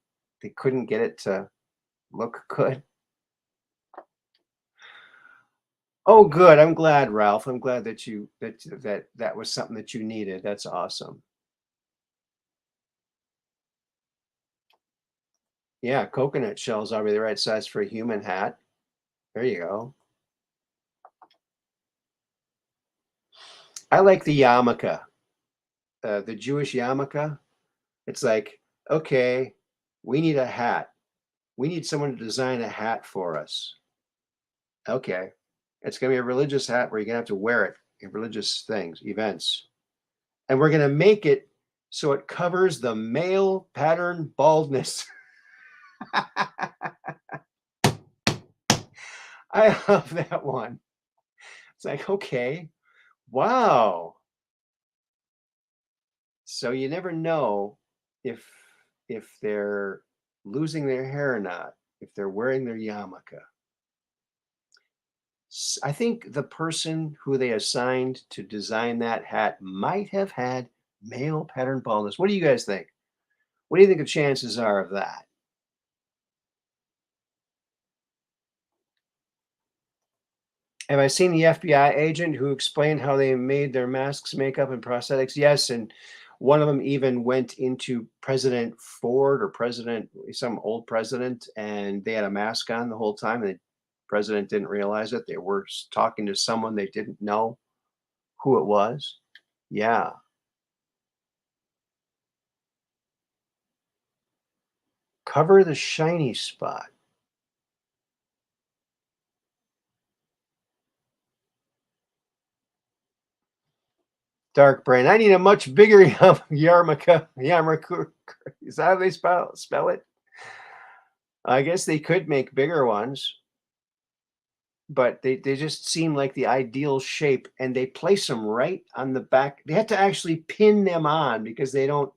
get it to look good. Oh, good. I'm glad, Ralph. I'm glad that that was something that you needed. That's awesome. Yeah, coconut shells are the right size for a human hat. There you go. I like the yarmulke, the Jewish yarmulke. It's like, okay, we need a hat. We need someone to design a hat for us. Okay, it's going to be a religious hat where you're going to have to wear it in religious things, events. And we're going to make it so it covers the male pattern baldness. I love that one. It's like, okay, wow. So you never know if they're losing their hair or not, if they're wearing their yarmulke. I think the person who they assigned to design that hat might have had male pattern baldness. What do you guys think? What do you think the chances are of that? Have I seen the FBI agent who explained how they made their masks, makeup, and prosthetics? Yes, and one of them even went into President Ford or some old president, and they had a mask on the whole time, and the president didn't realize it. They were talking to someone they didn't know who it was. Yeah. Cover the shiny spot. Dark brain. I need a much bigger yarmulke. Is that how they spell it? I guess they could make bigger ones, but they just seem like the ideal shape, and they place them right on the back. They have to actually pin them on because they don't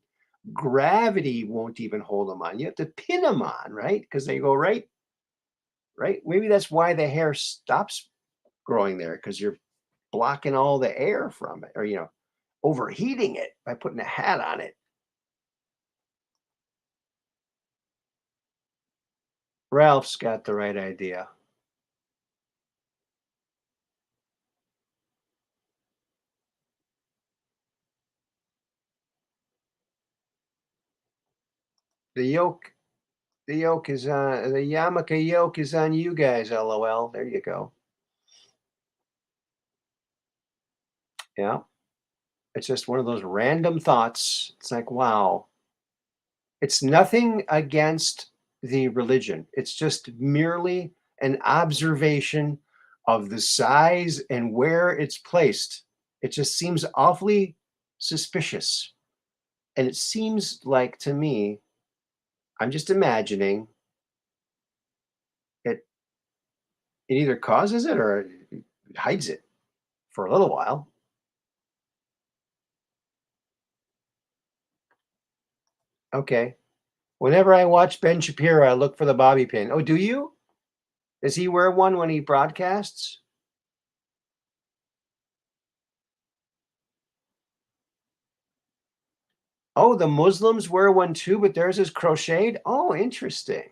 gravity won't even hold them on. You have to pin them on, right? Because they go right. Maybe that's why the hair stops growing there, because you're blocking all the air from it, or overheating it by putting a hat on it. Ralph's got the right idea. The yoke, the yoke is on the yarmulke yoke is on you guys. LOL. There you go. Yeah, it's just one of those random thoughts. It's like, wow, it's nothing against the religion. It's just merely an observation of the size and where it's placed. It just seems awfully suspicious. And it seems like to me, I'm just imagining it it either causes it or it hides it for a little while. Okay. Whenever I watch Ben Shapiro, I look for the bobby pin. Oh, do you? Does he wear one when he broadcasts? Oh, the Muslims wear one too, but theirs is crocheted? Oh, interesting.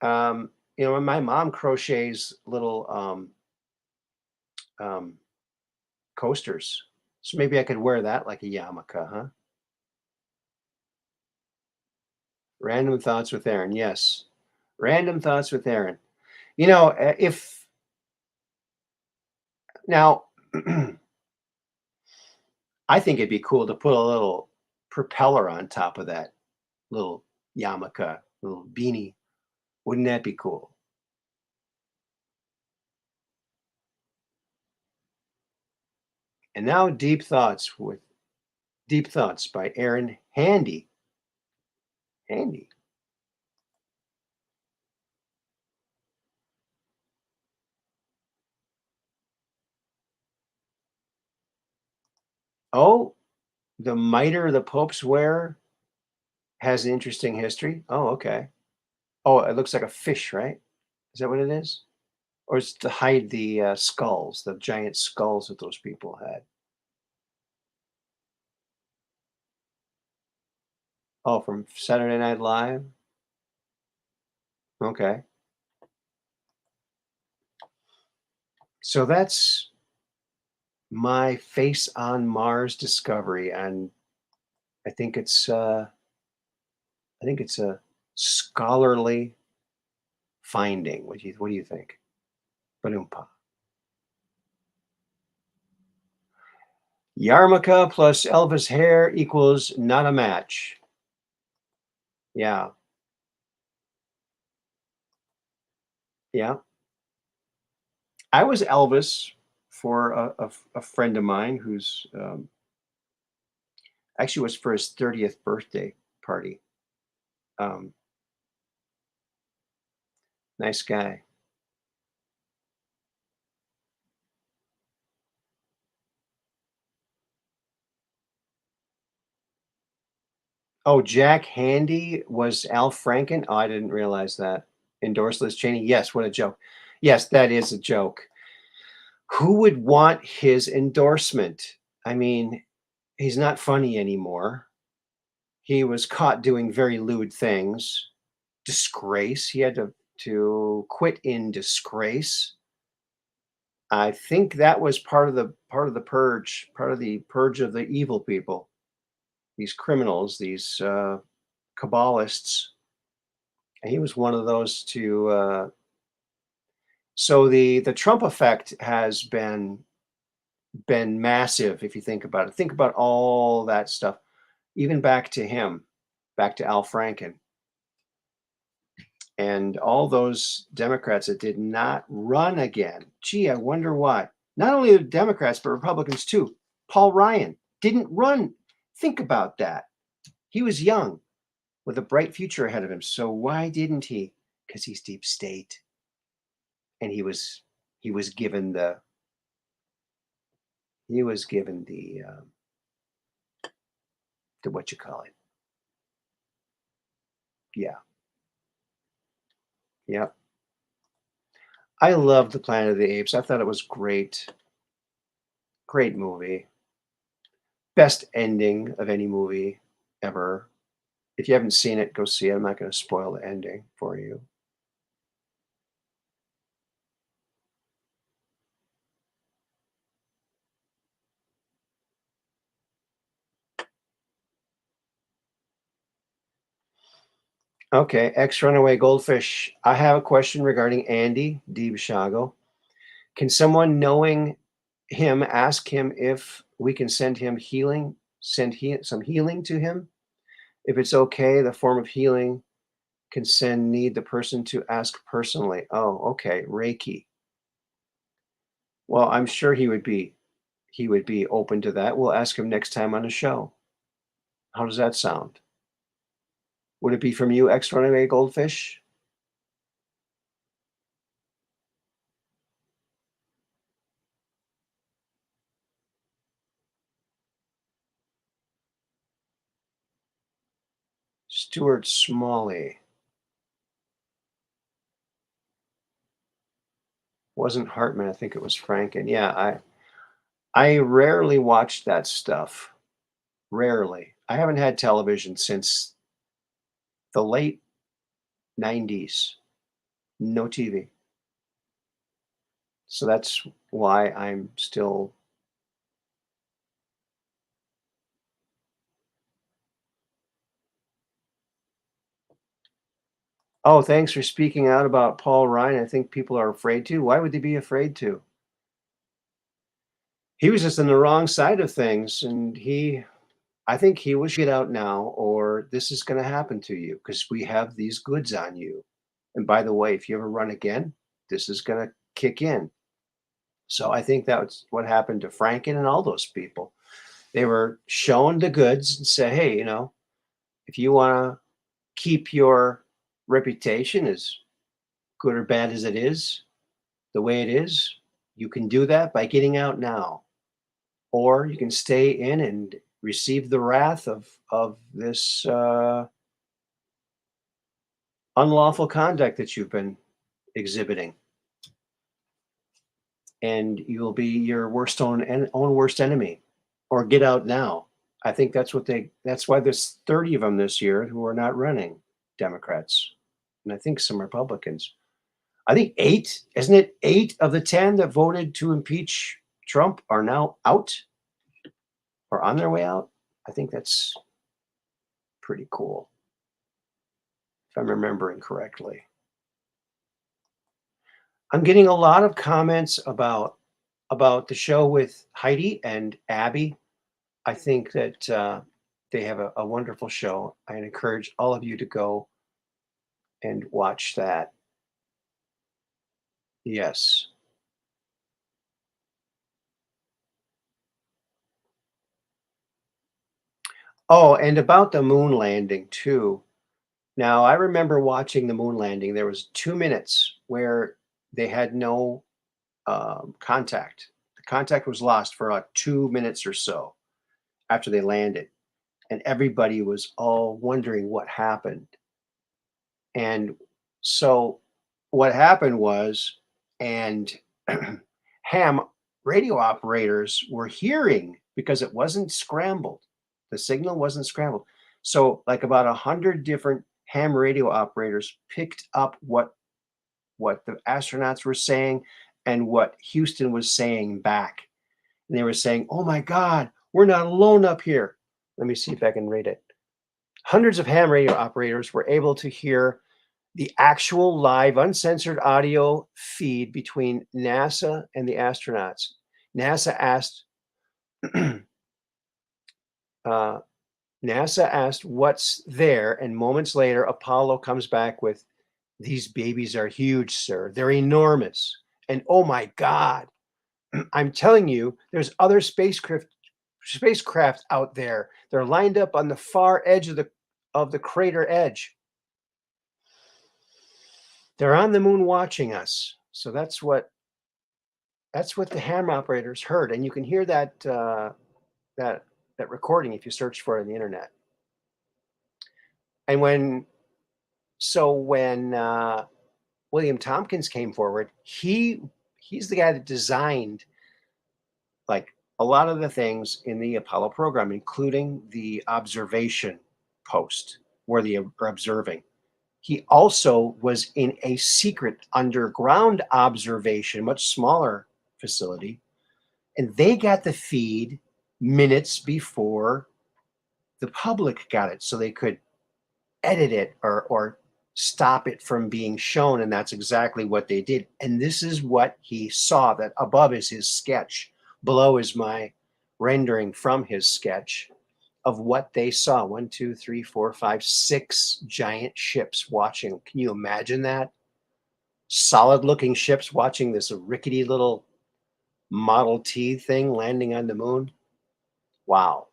My mom crochets little um, coasters. So maybe I could wear that like a yarmulke, huh? Random thoughts with Aaron. Yes. Random thoughts with Aaron. If now I think it'd be cool to put a little propeller on top of that little yarmulke, little beanie. Wouldn't that be cool? And now Deep Thoughts by Aaron Handy. Handy. Oh, the mitre the popes wear has an interesting history. Oh, okay. Oh, it looks like a fish, right? Is that what it is? Or it's to hide the skulls, the giant skulls that those people had. Oh, from Saturday Night Live? Okay. So that's my face on Mars discovery, and I think it's uh, I think it's a scholarly finding. What do you think? Ba-doom-pa. Yarmulke plus Elvis hair equals not a match. Yeah, yeah. I was Elvis for a friend of mine who's actually was for his 30th birthday party. Um, nice guy. Oh, Jack Handy was Al Franken. Oh, I didn't realize that. Endorsed Liz Cheney. Yes, what a joke. Yes, that is a joke. Who would want his endorsement? I mean, he's not funny anymore. He was caught doing very lewd things. Disgrace. He had to quit in disgrace. I think that was part of the purge, part of the purge of the evil people. These criminals, these Kabbalists. And he was one of those to. So the Trump effect has been massive if you think about it. Think about all that stuff, even back to him, back to Al Franken, and all those Democrats that did not run again. Gee, I wonder why. Not only the Democrats, but Republicans too. Paul Ryan didn't run. Think about that. He was young with a bright future ahead of him. So why didn't he? Because he's deep state, and he was given the what you call it. Yeah, yeah. I loved the Planet of the Apes. I thought it was great, great movie. Best ending of any movie ever. If you haven't seen it, go see it. I'm not going to spoil the ending for you. Okay, ex runaway goldfish. I have a question regarding Andy DiBishago. Can someone knowing him ask him if we can send him healing, some healing to him? If it's okay, the form of healing need the person to ask personally. Oh, okay, Reiki. Well, I'm sure he would be open to that. We'll ask him next time on the show. How does that sound? Would it be from you, ex runaway goldfish? Stuart Smalley. Wasn't Hartman, I think it was Franken. Yeah, I rarely watch that stuff. Rarely. I haven't had television since the late 90s. No TV. So that's why I'm still. Oh, thanks for speaking out about Paul Ryan. I think people are afraid to. Why would they be afraid to? He was just on the wrong side of things, and I think he was get out now, or this is going to happen to you because we have these goods on you. And by the way, if you ever run again, this is going to kick in. So I think that's what happened to Franken and all those people. They were shown the goods and say, hey, if you want to keep your reputation as good or bad as it is, the way it is, you can do that by getting out now. Or you can stay in and receive the wrath of this unlawful conduct that you've been exhibiting. And you'll be your own worst enemy, or get out now. I think that's why there's 30 of them this year who are not running, Democrats, and I think some Republicans. I think eight, isn't it? 8 of the 10 that voted to impeach Trump are now out or on their way out. I think that's pretty cool, if I'm remembering correctly. I'm getting a lot of comments about the show with Heidi and Abby. I think that they have a wonderful show. I encourage all of you to go and watch that. Yes. Oh, and about the moon landing too. Now, I remember watching the moon landing. There was 2 minutes where they had no contact. The contact was lost for about 2 minutes or so after they landed, and everybody was all wondering what happened. And so what happened was, and ham radio operators were hearing because it wasn't scrambled. The signal wasn't scrambled. So like about 100 different ham radio operators picked up what the astronauts were saying and what Houston was saying back. And they were saying, "Oh my God, we're not alone up here." Let me see if I can read it. Hundreds of ham radio operators were able to hear the actual live uncensored audio feed between NASA and the astronauts. NASA asked uh, NASA asked what's there, and moments later, Apollo comes back with, "These babies are huge, sir. They're enormous. And oh my God, I'm telling you, there's other spacecraft spacecraft out there. They're lined up on the far edge of the crater edge. They're on the moon watching us. So that's what the ham operators heard, and you can hear that recording if you search for it on the internet. And when William Tompkins came forward, he's the guy that designed like a lot of the things in the Apollo program, including the observation post where they are observing. He also was in a secret underground observation, much smaller facility, and they got the feed minutes before the public got it, so they could edit it or stop it from being shown, and that's exactly what they did. And this is what he saw. That above is his sketch, below is my rendering from his sketch of what they saw. 1, 2, 3, 4, 5, 6 giant ships watching. Can you imagine that? Solid looking ships watching this rickety little Model T thing landing on the moon. Wow.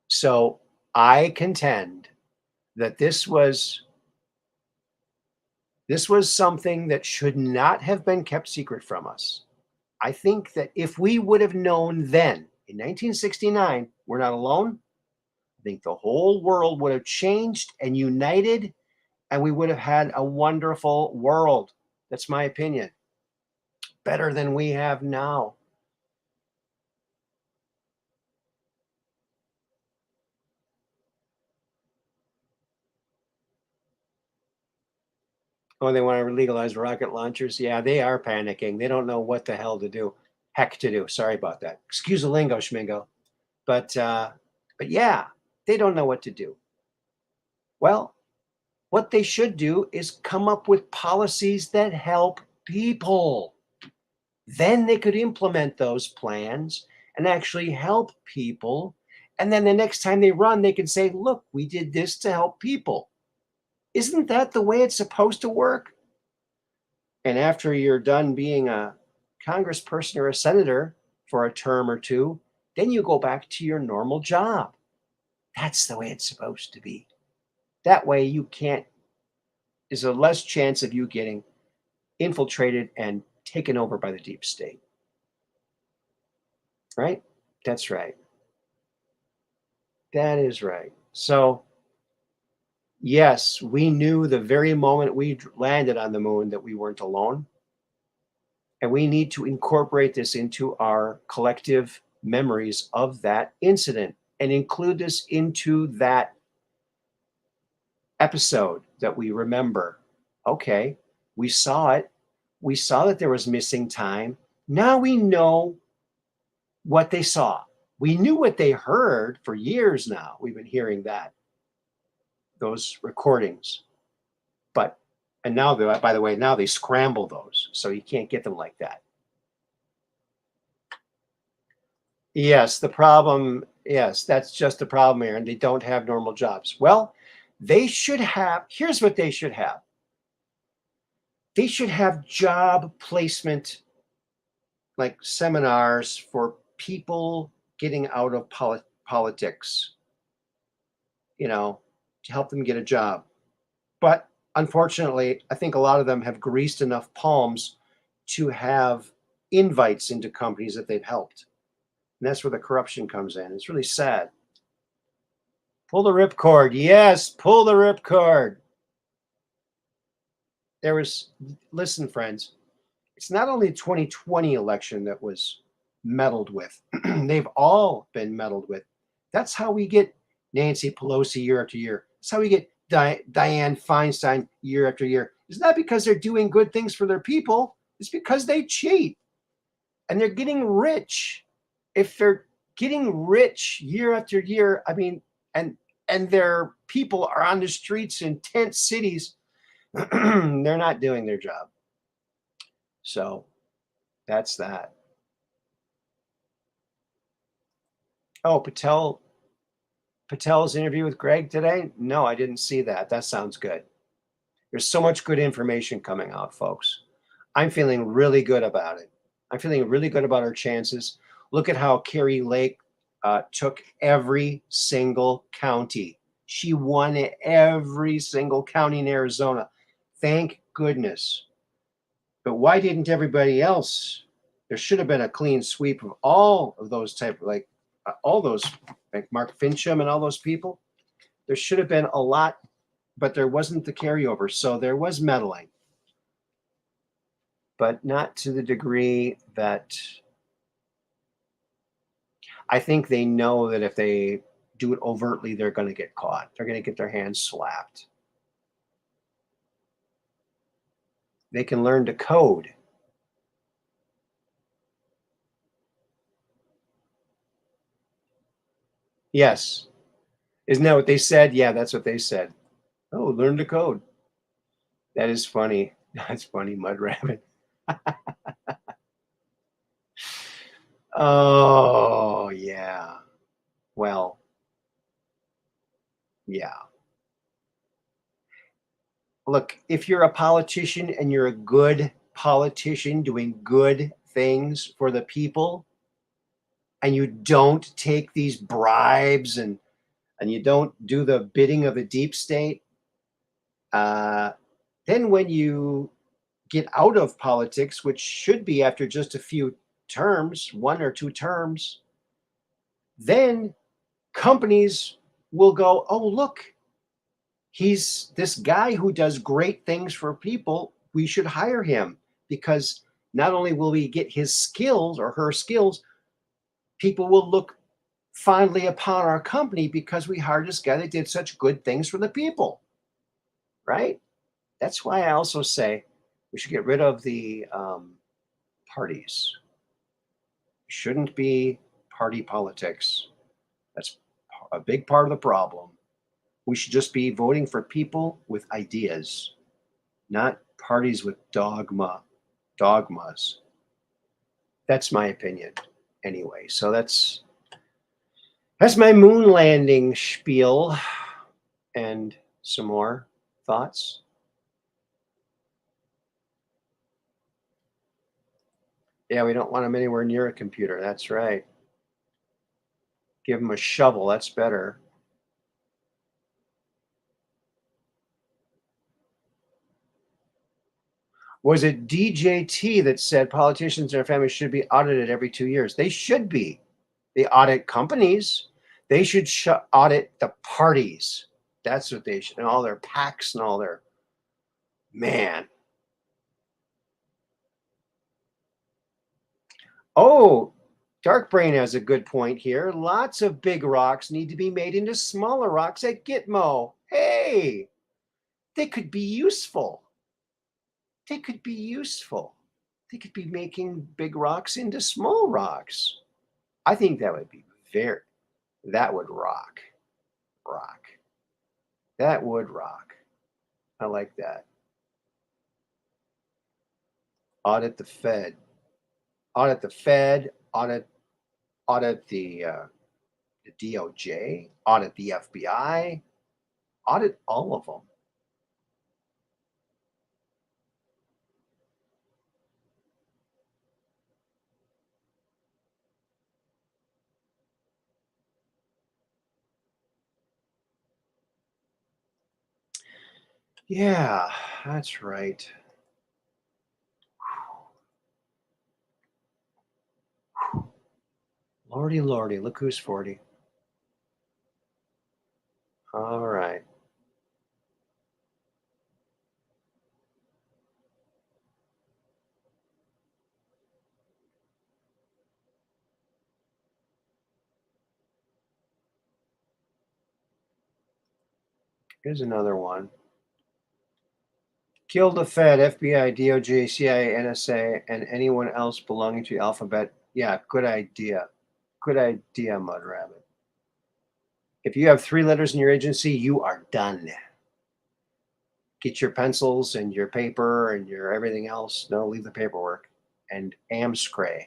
So I contend that this was something that should not have been kept secret from us. I think that if we would have known then, in 1969, we're not alone, I think the whole world would have changed and united, and we would have had a wonderful world. That's my opinion. Better than we have now. Oh, they want to legalize rocket launchers? Yeah, they are panicking. They don't know what the hell to do. Heck to do. Sorry about that. Excuse the lingo, schmingo. But yeah, they don't know what to do. Well, what they should do is come up with policies that help people. Then they could implement those plans and actually help people. And then the next time they run, they can say, look, we did this to help people. Isn't that the way it's supposed to work? And after you're done being a congressperson or a senator for a term or two, then you go back to your normal job. That's the way it's supposed to be. That way there's a less chance of you getting infiltrated and taken over by the deep state. Right? That's right. That is right. So, yes, we knew the very moment we landed on the moon that we weren't alone. And we need to incorporate this into our collective memories of that incident and include this into that episode that we remember. Okay, we saw it. We saw that there was missing time. Now we know what they saw. We knew what they heard for years now. We've been hearing those recordings. And now, by the way, now they scramble those, so you can't get them like that. Yes, that's just the problem, Aaron. They don't have normal jobs. Well, here's what they should have. They should have job placement, like seminars for people getting out of politics, to help them get a job. But unfortunately, I think a lot of them have greased enough palms to have invites into companies that they've helped. And that's where the corruption comes in. It's really sad. Pull the ripcord. Yes, pull the ripcord. Listen, friends, it's not only the 2020 election that was meddled with. They've all been meddled with. That's how we get Nancy Pelosi year after year. That's how we get Dianne Feinstein year after year. It's not because they're doing good things for their people. It's because they cheat. And they're getting rich. If they're getting rich year after year, I mean, and their people are on the streets in tent cities, they're not doing their job. So that's that. Oh, Patel's interview with Greg today? No, I didn't see that. That sounds good. There's so much good information coming out, folks. I'm feeling really good about it. I'm feeling really good about our chances. Look at how Carrie Lake took every single county. She won every single county in Arizona. Thank goodness. But why didn't everybody else? There should have been a clean sweep of all of those type of all those, like Mark Fincham and all those people. There should have been a lot, but there wasn't the carryover. So there was meddling, but not to the degree that I think they know that if they do it overtly, they're going to get caught. They're going to get their hands slapped. They can learn to code. Yes. Isn't that what they said? Yeah, that's what they said. Oh, learn to code. That is funny. That's funny, Mud Rabbit. Oh, yeah. Well, yeah. Look, if you're a politician and you're a good politician doing good things for the people, and you don't take these bribes and you don't do the bidding of the deep state, then when you get out of politics, which should be after just a few terms, 1 or 2 terms, then companies will go, oh, look, he's this guy who does great things for people. We should hire him because not only will we get his skills or her skills, people will look fondly upon our company because we hired this guy that did such good things for the people, right? That's why I also say we should get rid of the parties. Shouldn't be party politics. That's a big part of the problem. We should just be voting for people with ideas, not parties with dogmas. That's my opinion anyway. So that's my moon landing spiel and some more thoughts. Yeah, we don't want them anywhere near a computer. That's right. Give them a shovel. That's better. Was it DJT that said politicians and their families should be audited every 2 years? They should be. They audit companies. They should audit the parties. That's what they should. And all their PACs and all their, man. Oh, Dark Brain has a good point here. Lots of big rocks need to be made into smaller rocks at Gitmo. Hey, they could be useful. They could be useful. They could be making big rocks into small rocks. I think that would be that would rock. That would rock. I like that. Audit the Fed. Audit the Fed. Audit the DOJ. Audit the FBI. Audit all of them. Yeah, that's right. Lordy, lordy, look who's 40. All right. Here's another one. Kill the Fed, FBI, DOJ, CIA, NSA, and anyone else belonging to the alphabet. Yeah, good idea. Good idea, Mud Rabbit. If you have 3 letters in your agency, you are done. Get your pencils and your paper and your everything else. No, leave the paperwork. And Amscray.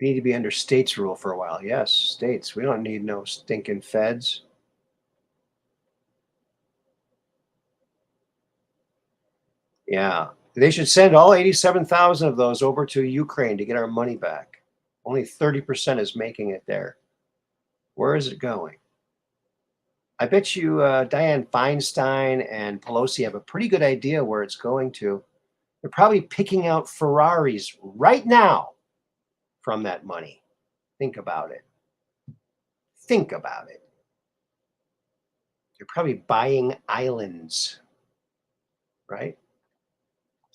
We need to be under states' rule for a while. Yes, states. We don't need no stinking feds. Yeah. They should send all 87,000 of those over to Ukraine to get our money back. Only 30% is making it there. Where is it going? I bet you Dianne Feinstein and Pelosi have a pretty good idea where it's going to. They're probably picking out Ferraris right now from that money. Think about it. Think about it. They're probably buying islands, right?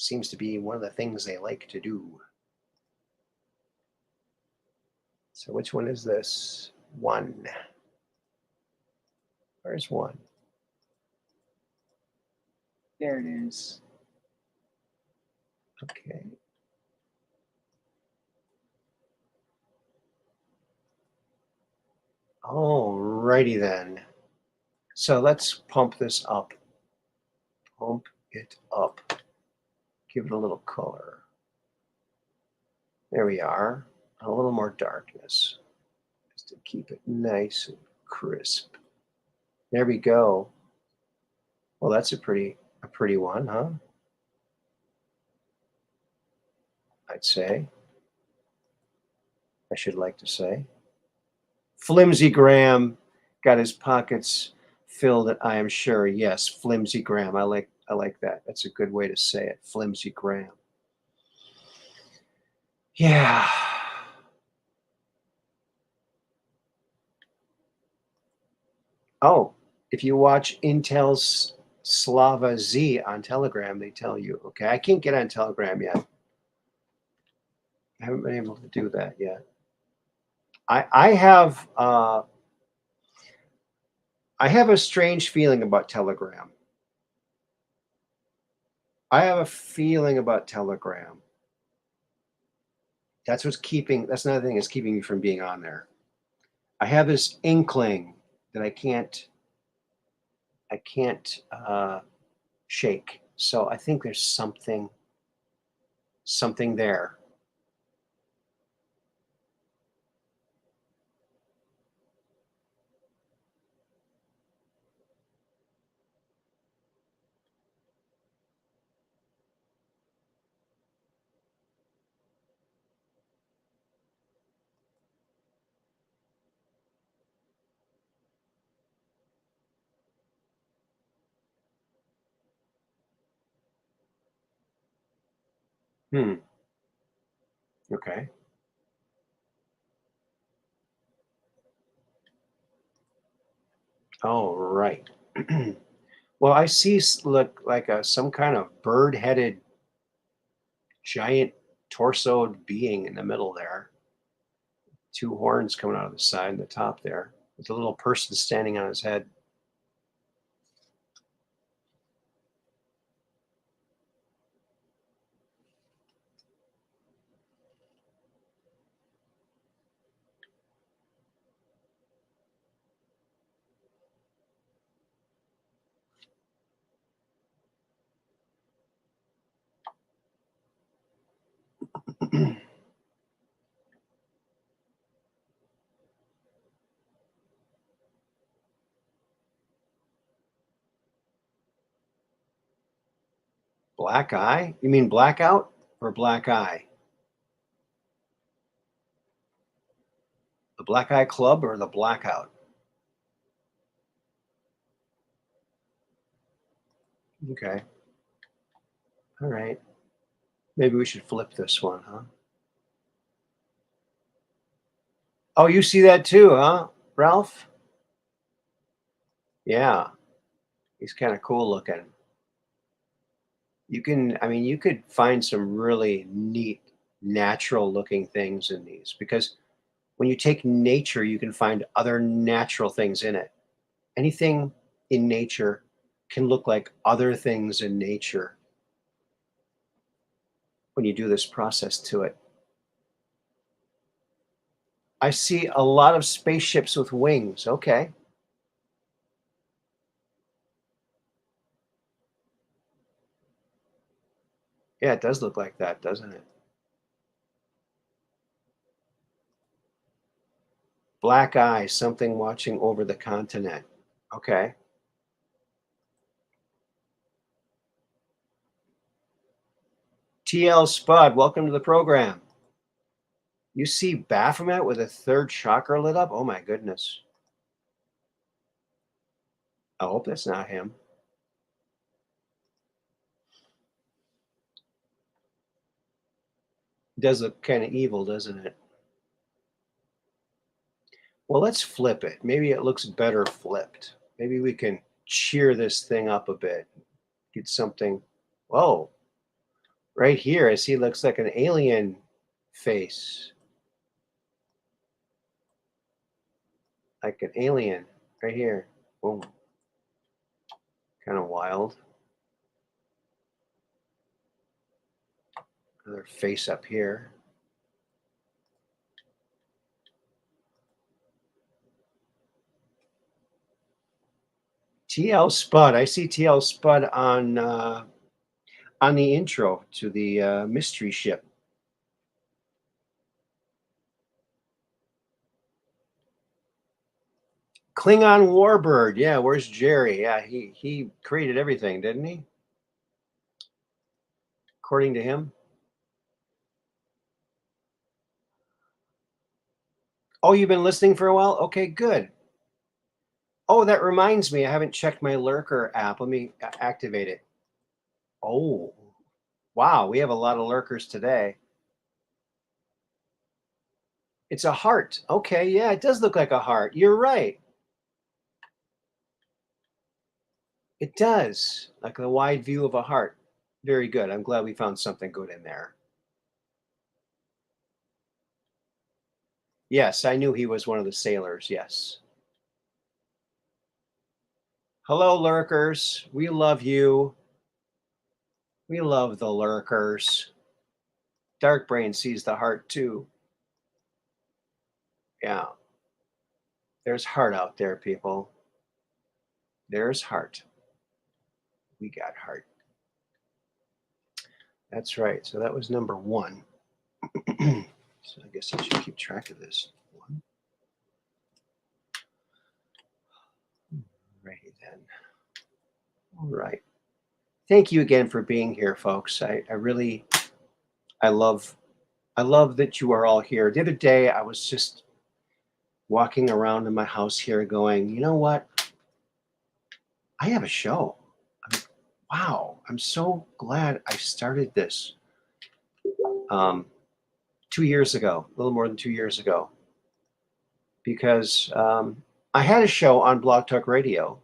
Seems to be one of the things they like to do. So which one is this? 1. Where's 1? There it is. Okay. Alrighty then. So let's pump this up. Pump it up. Give it a little color. There we are. A little more darkness. Just to keep it nice and crisp. There we go. Well, that's a pretty one, huh? I'd say. I should like to say. Flimsy Graham got his pockets filled, I am sure. Yes, Flimsy Graham. I like that. That's a good way to say it. Flimsy Graham. Yeah. Oh, if you watch Intel's Slava Z on Telegram, they tell you. Okay, I can't get on Telegram yet. I haven't been able to do that yet. I have a strange feeling about Telegram. I have a feeling about Telegram. That's another thing that's keeping me from being on there. I have this inkling that I can't shake. So I think there's something there. Okay. Oh, right. Well, I see look like some kind of bird-headed giant torsoed being in the middle there. 2 horns coming out of the side and the top there, with a little person standing on his head. Black eye? You mean blackout or black eye? The Black Eye Club or the blackout? Okay. All right. Maybe we should flip this one, huh? Oh, you see that too, huh, Ralph? Yeah. He's kind of cool looking. You could find some really neat natural looking things in these, because when you take nature, you can find other natural things in it. Anything in nature can look like other things in nature when you do this process to it. I see a lot of spaceships with wings. Okay. Yeah, it does look like that, doesn't it? Black eye, something watching over the continent. Okay. TL Spud, welcome to the program. You see Baphomet with a third chakra lit up? Oh my goodness. I hope that's not him. It does look kind of evil, doesn't it? Well, let's flip it. Maybe it looks better flipped. Maybe we can cheer this thing up a bit. Get something. Whoa. Right here, I see it looks like an alien face. Like an alien right here. Boom. Kind of wild. Another face up here. TL Spud. I see TL Spud on the intro to the mystery ship. Klingon Warbird. Yeah, where's Jerry? Yeah, he created everything, didn't he? According to him. Oh, you've been listening for a while? Okay, good. Oh, that reminds me, I haven't checked my Lurker app. Let me activate it. Oh, wow, we have a lot of lurkers today. It's a heart. Okay, yeah, it does look like a heart. You're right. It does, like the wide view of a heart. Very good. I'm glad we found something good in there. Yes, I knew he was one of the sailors. Yes. Hello, lurkers. We love you. We love the lurkers. Dark Brain sees the heart too. Yeah. There's heart out there, people. There's heart. We got heart. That's right. So that was number one. So I guess I should keep track of this. One. Righty then. All right. Thank you again for being here, folks. I love that you are all here. The other day I was just walking around in my house here going, you know what? I have a show. Wow, I'm so glad I started this 2 years ago, a little more than 2 years ago, because I had a show on Blog Talk Radio,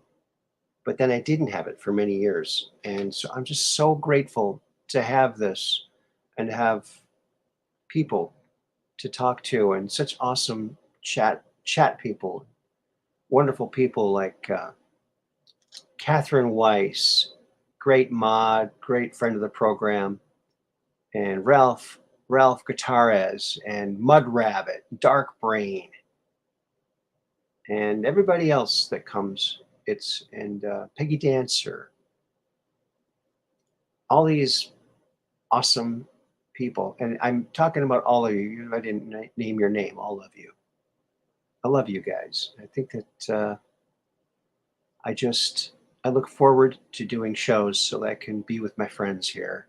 but then I didn't have it for many years. And so I'm just so grateful to have this and have people to talk to and such awesome chat people, wonderful people like Catherine Weiss, great mod, great friend of the program, and Ralph Gutierrez, and Mud Rabbit, Dark Brain, and everybody else that comes. And Peggy Dancer, all these awesome people. And I'm talking about all of you. If I didn't name your name, all of you. I love you guys. I think that I look forward to doing shows so that I can be with my friends here.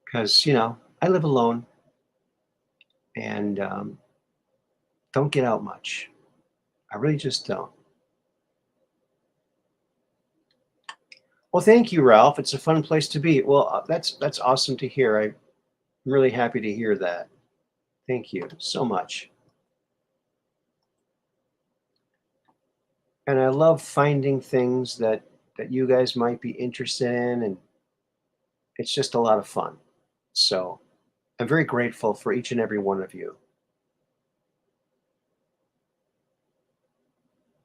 Because, I live alone and don't get out much. I really just don't. Well, thank you, Ralph. It's a fun place to be. Well, that's awesome to hear. I'm really happy to hear that. Thank you so much. And I love finding things that you guys might be interested in, and it's just a lot of fun. So I'm very grateful for each and every one of you.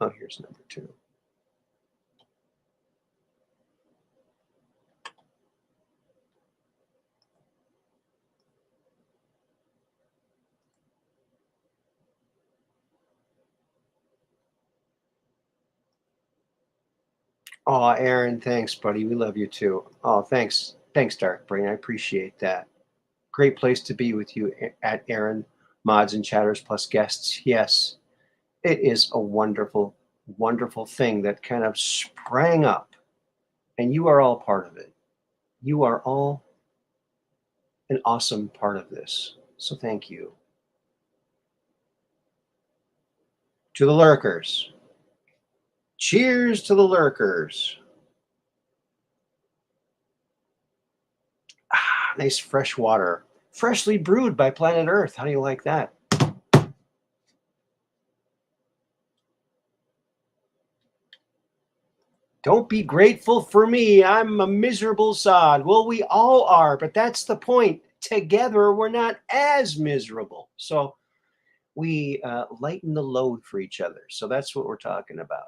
Oh, here's number 2. Oh, Aaron, thanks, buddy. We love you too. Oh, thanks. Thanks, Dark Brain. I appreciate that. Great place to be with you at Aaron Mods and Chatters plus guests. Yes, it is a wonderful, wonderful thing that kind of sprang up And you are all part of it. You are all an awesome part of this. So thank you. To the lurkers. Cheers to the lurkers. Ah, nice fresh water. Freshly brewed by Planet Earth. How do you like that? Don't be grateful for me. I'm a miserable sod. Well, we all are, but that's the point. Together, we're not as miserable. So we lighten the load for each other. So that's what we're talking about.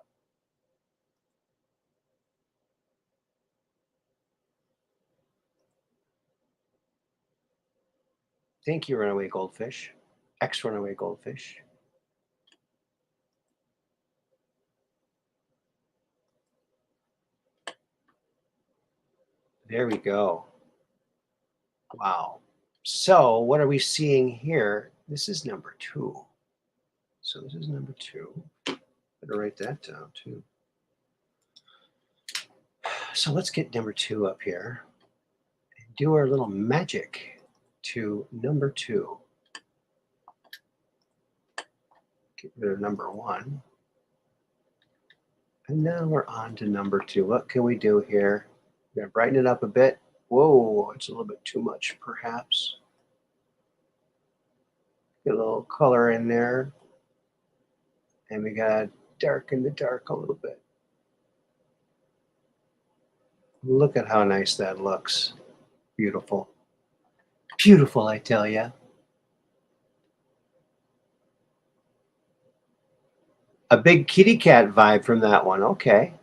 Thank you, Runaway Goldfish. Ex-Runaway Goldfish. There we go. Wow. So what are we seeing here? This is number 2. So this is number 2. Better write that down too. So let's get number 2 up here and do our little magic to number 2. Get rid of number 1. And now we're on to number 2. What can we do here? We're gonna brighten it up a bit. Whoa, it's a little bit too much, perhaps. Get a little color in there. And we gotta darken the dark a little bit. Look at how nice that looks. Beautiful. Beautiful, I tell ya. A big kitty cat vibe from that one. Okay.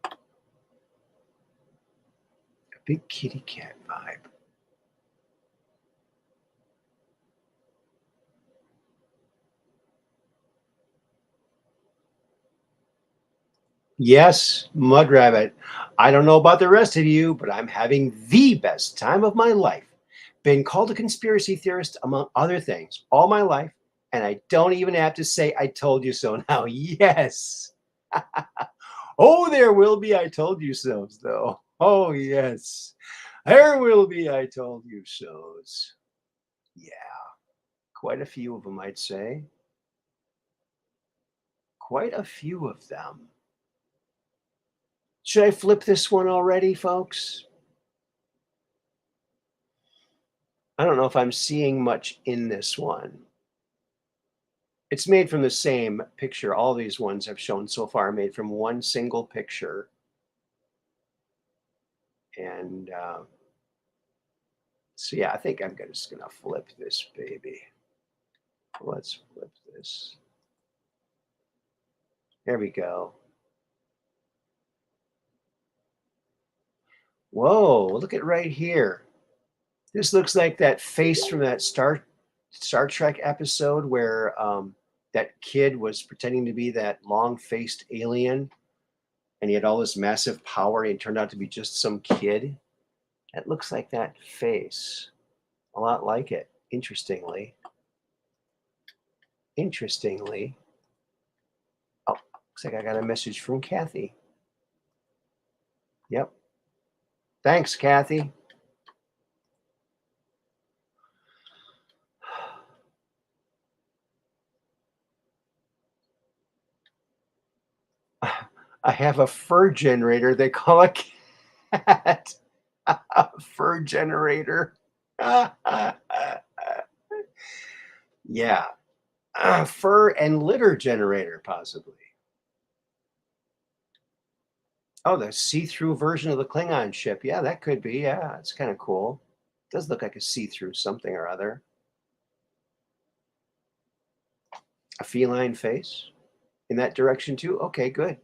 A big kitty cat vibe. Yes, Mud Rabbit. I don't know about the rest of you, but I'm having the best time of my life. Been called a conspiracy theorist, among other things, all my life, and I don't even have to say I told you so now. Yes. Oh, there will be I told you so's, though. Oh, yes. There will be I told you so's. Yeah, quite a few of them, I'd say. Quite a few of them. Should I flip this one already, folks? I don't know if I'm seeing much in this one. It's made from the same picture. All these ones I've shown so far are made from one single picture. And so, yeah, I think I'm just going to flip this baby. Let's flip this. There we go. Whoa, look at right here. This looks like that face from that Star Trek episode where that kid was pretending to be that long-faced alien, and he had all this massive power, and he turned out to be just some kid. It looks like that face, a lot like it. Interestingly, oh, looks like I got a message from Kathy. Yep. Thanks, Kathy. I have a fur generator they call a cat. A fur generator. Yeah. Fur and litter generator, possibly. Oh, the see-through version of the Klingon ship. Yeah, that could be. Yeah, it's kind of cool. It does look like a see-through something or other. A feline face in that direction too. Okay, good.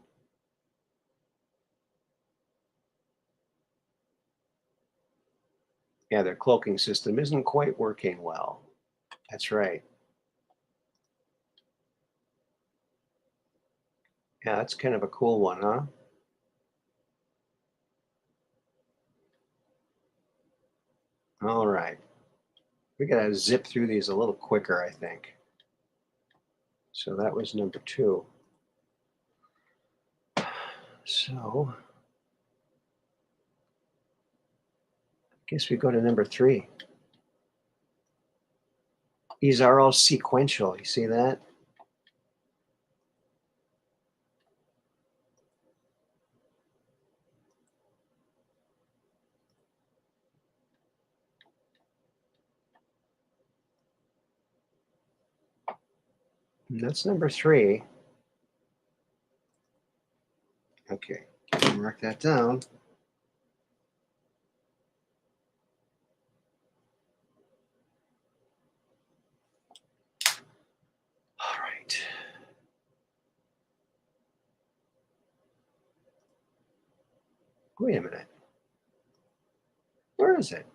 Yeah, their cloaking system isn't quite working well. That's right. Yeah, that's kind of a cool one, huh? All right. We got to zip through these a little quicker, I think. So that was number 2. So I guess we go to number 3. These are all sequential. You see that? And that's number 3. Okay, mark that down. All right. Wait a minute. Where is it?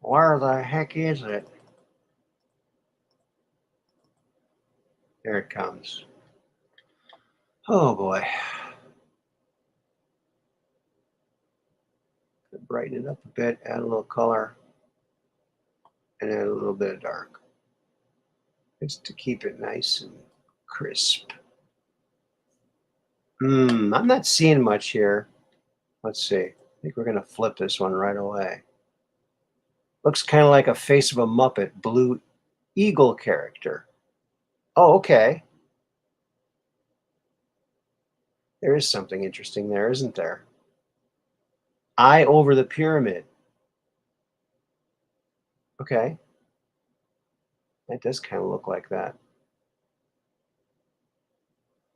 Where the heck is it? There it comes. Oh boy. Brighten it up a bit, add a little color, and add a little bit of dark. Just to keep it nice and crisp. I'm not seeing much here. Let's see. I think we're going to flip this one right away. Looks kind of like a face of a Muppet, blue eagle character. Oh, okay. There is something interesting there, isn't there? Eye over the pyramid. Okay. That does kind of look like that.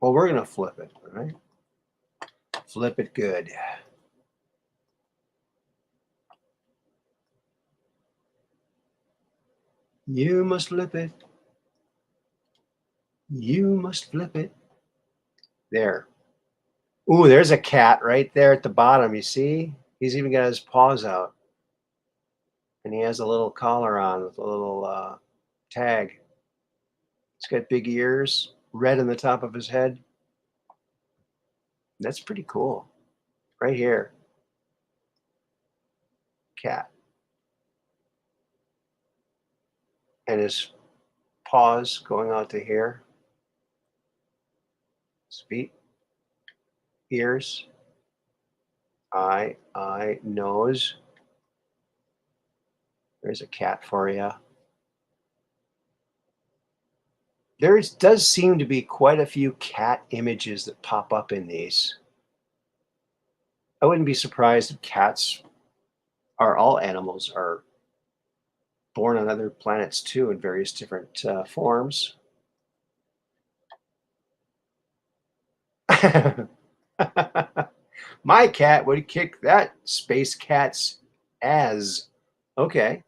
Well, we're going to flip it, all right? Flip it good. You must flip it. You must flip it. There. Ooh, there's a cat right there at the bottom. You see? He's even got his paws out. And he has a little collar on with a little tag. He's got big ears, red on the top of his head. That's pretty cool. Right here. Cat. And his paws going out to here. His feet. Ears. Eye, nose. There's a cat for you. There does seem to be quite a few cat images that pop up in these. I wouldn't be surprised if cats all animals are born on other planets too in various different forms. My cat would kick that space cat's ass. Okay.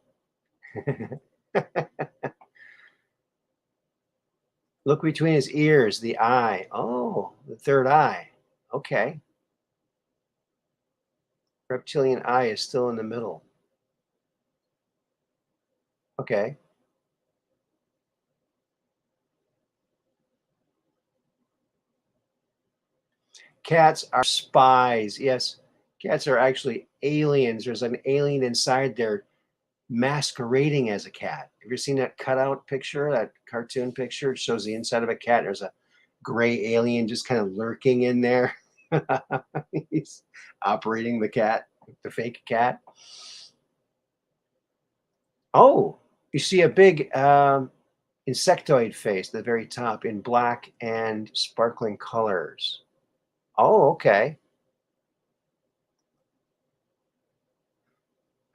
Look between his ears, the eye. Oh, the third eye. Okay. Reptilian eye is still in the middle. Okay. Cats are spies. Yes, cats are actually aliens. There's an alien inside there masquerading as a cat. Have you seen that cutout picture, that cartoon picture? It shows the inside of a cat. There's a gray alien just kind of lurking in there. He's operating the cat, the fake cat. Oh, you see a big insectoid face at the very top in black and sparkling colors. Oh, okay.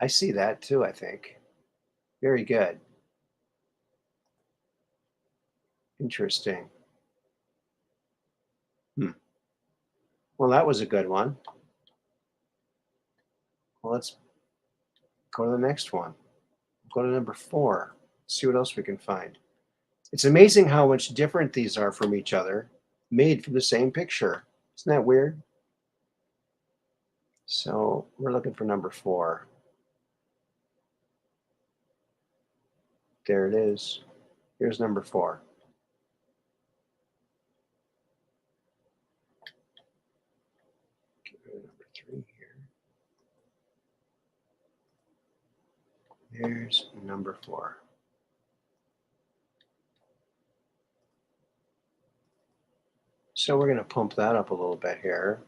I see that too, I think. Very good. Interesting. Well, that was a good one. Well, let's go to the next one. Go to number 4. See what else we can find. It's amazing how much different these are from each other, made from the same picture. Isn't that weird? So we're looking for number 4. There it is. Here's number 4. Get rid of number 3 here. There's number 4. So we're going to pump that up a little bit here.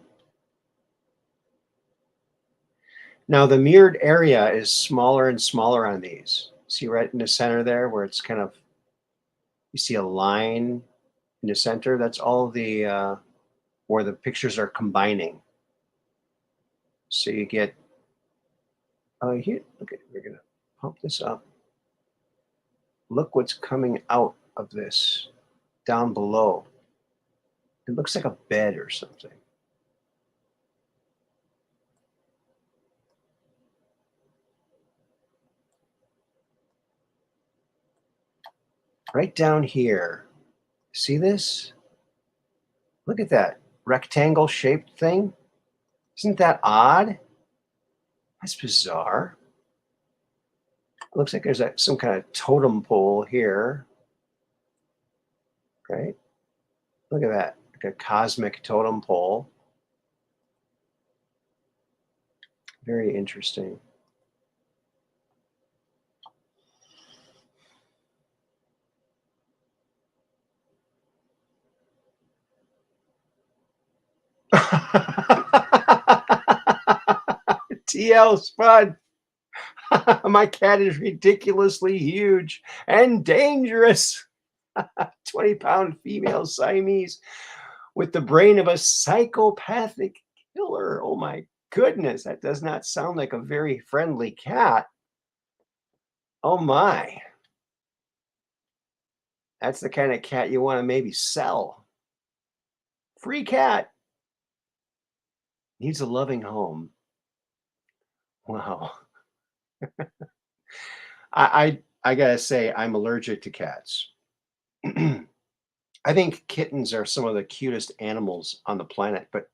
Now the mirrored area is smaller and smaller on these. See right in the center there where it's kind of, you see a line in the center? That's all the, where the pictures are combining. So you get, here, look at, we're going to pump this up. Look what's coming out of this down below. It looks like a bed or something. Right down here. See this? Look at that rectangle shaped thing. Isn't that odd? That's bizarre. It looks like there's some kind of totem pole here. Right? Look at that. Like a cosmic totem pole. Very interesting. TL Spud. My cat is ridiculously huge and dangerous. 20-pound female Siamese with the brain of a psychopathic killer. Oh my goodness, that does not sound like a very friendly cat. Oh my. That's the kind of cat you want to maybe sell. Free cat. Needs a loving home. Wow. I gotta say, I'm allergic to cats. I think kittens are some of the cutest animals on the planet, but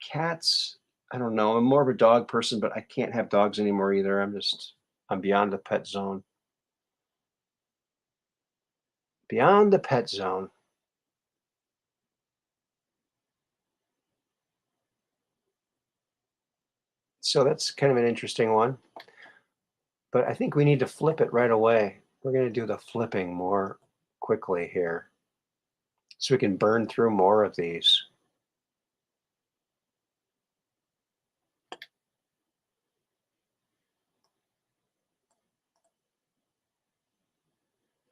cats, I don't know. I'm more of a dog person, but I can't have dogs anymore either. I'm beyond the pet zone. Beyond the pet zone. So that's kind of an interesting one. But I think we need to flip it right away. We're going to do the flipping more quickly here so we can burn through more of these.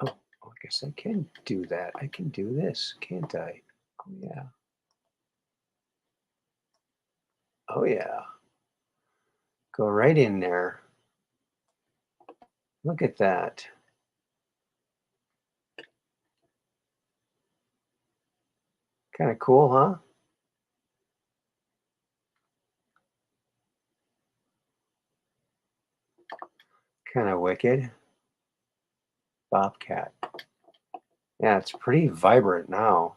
Oh, I guess I can do that. I can do this, can't I? Oh, yeah. Oh, yeah. Go right in there. Look at that. Kind of cool, huh? Kind of wicked. Bobcat. Yeah, it's pretty vibrant now.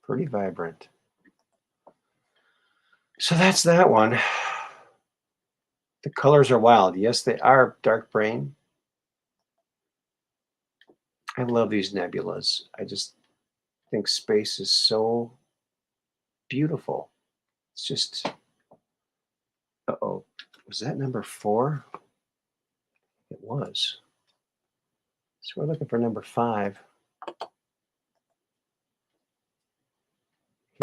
Pretty vibrant. So that's that one. The colors are wild. Yes, they are dark brain. I love these nebulas. I just think space is so beautiful. It's just, uh-oh. Was that number 4? It was. So we're looking for number 5.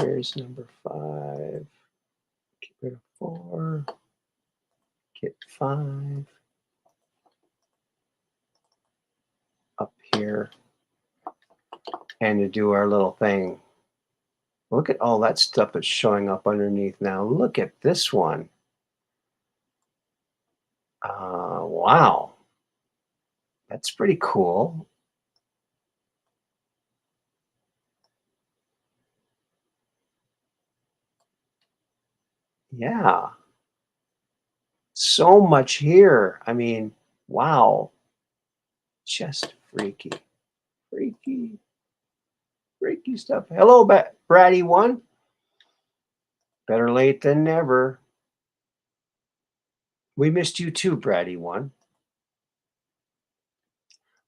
Here's number 5. Get rid of 4. Get 5. Up here. And to do our little thing. Look at all that stuff that's showing up underneath now. Look at this one. Wow. That's pretty cool. Yeah. So much here. I mean, wow. Just freaky. Freaky. Freaky stuff. Hello, Bratty One. Better late than never. We missed you too, Bratty One.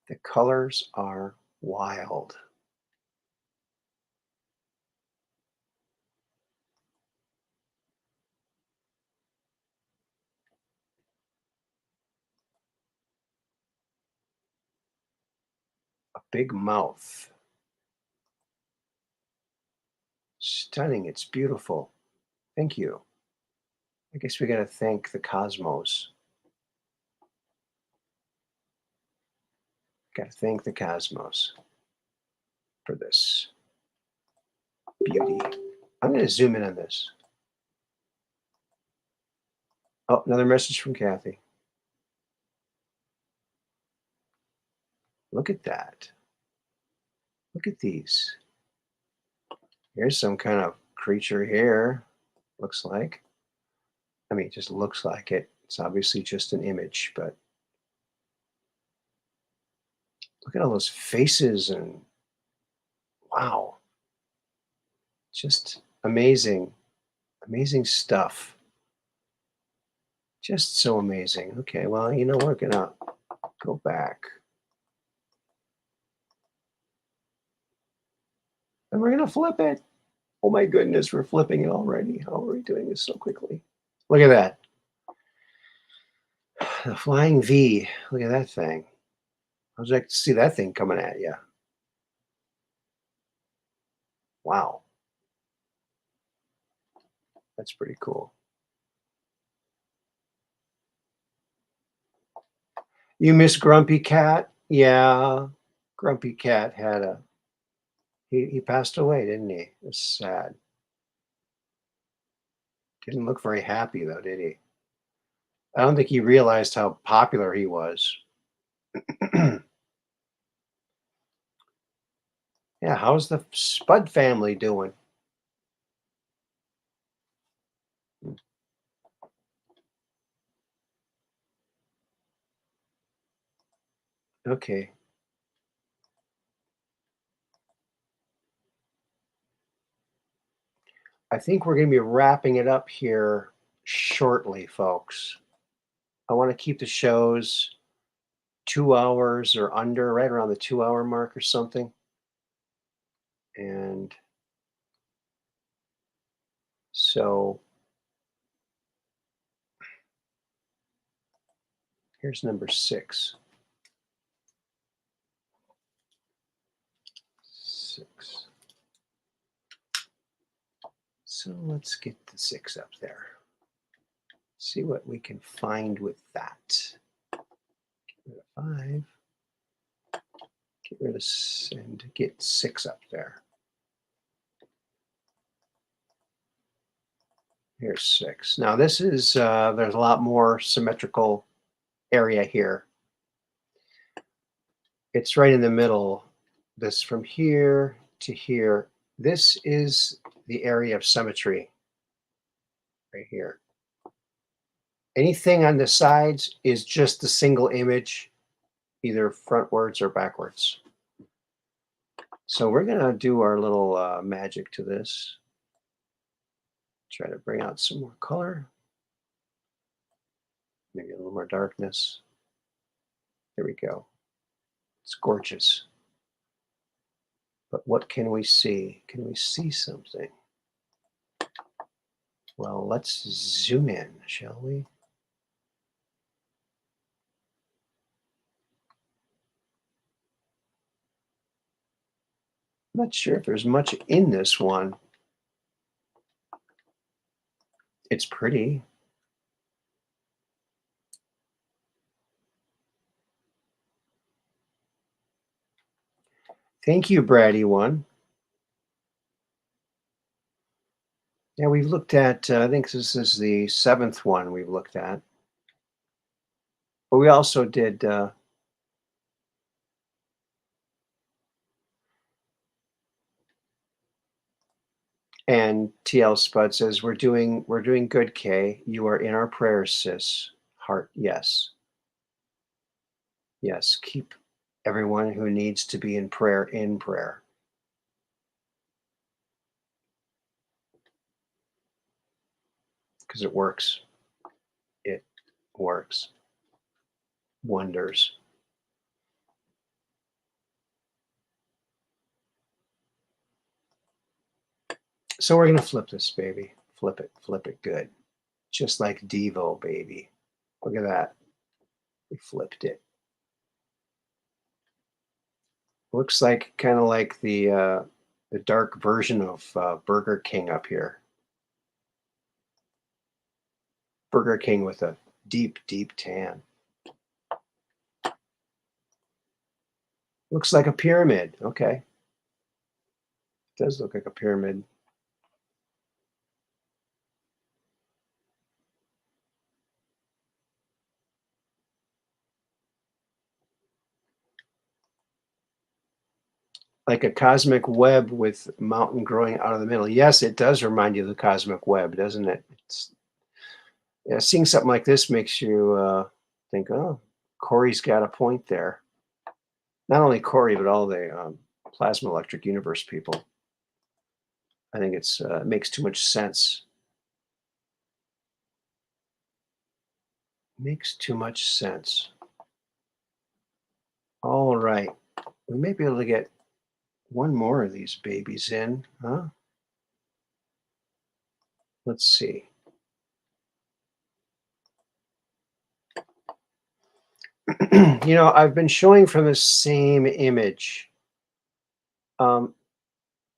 The colors are wild. A big mouth. stunning. It's beautiful. Thank you. I guess we got to thank the cosmos. Got to thank the cosmos for this beauty. I'm going to zoom in on this. Oh, another message from Kathy. Look at that. Look at these. Here's some kind of creature here, looks like. I mean, it just looks like it. It's obviously just an image, but look at all those faces and wow. Just amazing, amazing stuff. Just so amazing. Okay, well, you know, we're gonna go back. And we're gonna flip it. Oh my goodness, we're flipping it already. How are we doing this so quickly? Look at that. The flying V. Look at that thing. I was like to see that thing coming at you. Wow. That's pretty cool. You miss Grumpy Cat? Yeah. Grumpy Cat had a he passed away, didn't he? It's sad. Didn't look very happy though, did he? I don't think he realized how popular he was. Yeah, how's the Spud family doing? Okay. I think we're going to be wrapping it up here shortly, folks. I want to keep the shows 2 hours or under, right around the 2 hour mark or something. And so here's number 6. 6. So let's get the 6 up there. See what we can find with that. Get rid of 5. Get rid of and get 6 up there. Here's 6. Now this is there's a lot more symmetrical area here. It's right in the middle. This from here to here. This is the area of symmetry right here. Anything on the sides is just a single image, either frontwards or backwards. So we're going to do our little magic to this. Try to bring out some more color. Maybe a little more darkness. There we go. It's gorgeous. But what can we see? Can we see something? Well, let's zoom in, shall we? I'm not sure if there's much in this one. It's pretty. Thank you, Bratty One. Yeah, we've looked at, I think this is the 7th one we've looked at. But we also did, and TL Spud says, we're doing good, Kay. You are in our prayers, sis. Heart, yes. Yes, keep everyone who needs to be in prayer in prayer. Because it works. It works. Wonders. So we're going to flip this, baby. Flip it good. Just like Devo, baby. Look at that. We flipped it. Looks like kind of like the the dark version of Burger King up here. Burger King with a deep, deep tan. Looks like a pyramid. Okay. It does look like a pyramid. Like a cosmic web with mountain growing out of the middle. Yes, it does remind you of the cosmic web, doesn't it? Yeah, seeing something like this makes you think, oh, Corey's got a point there. Not only Corey, but all the plasma electric universe people. I think it makes too much sense. Makes too much sense. All right. We may be able to get one more of these babies in, huh? Let's see. I've been showing from the same image.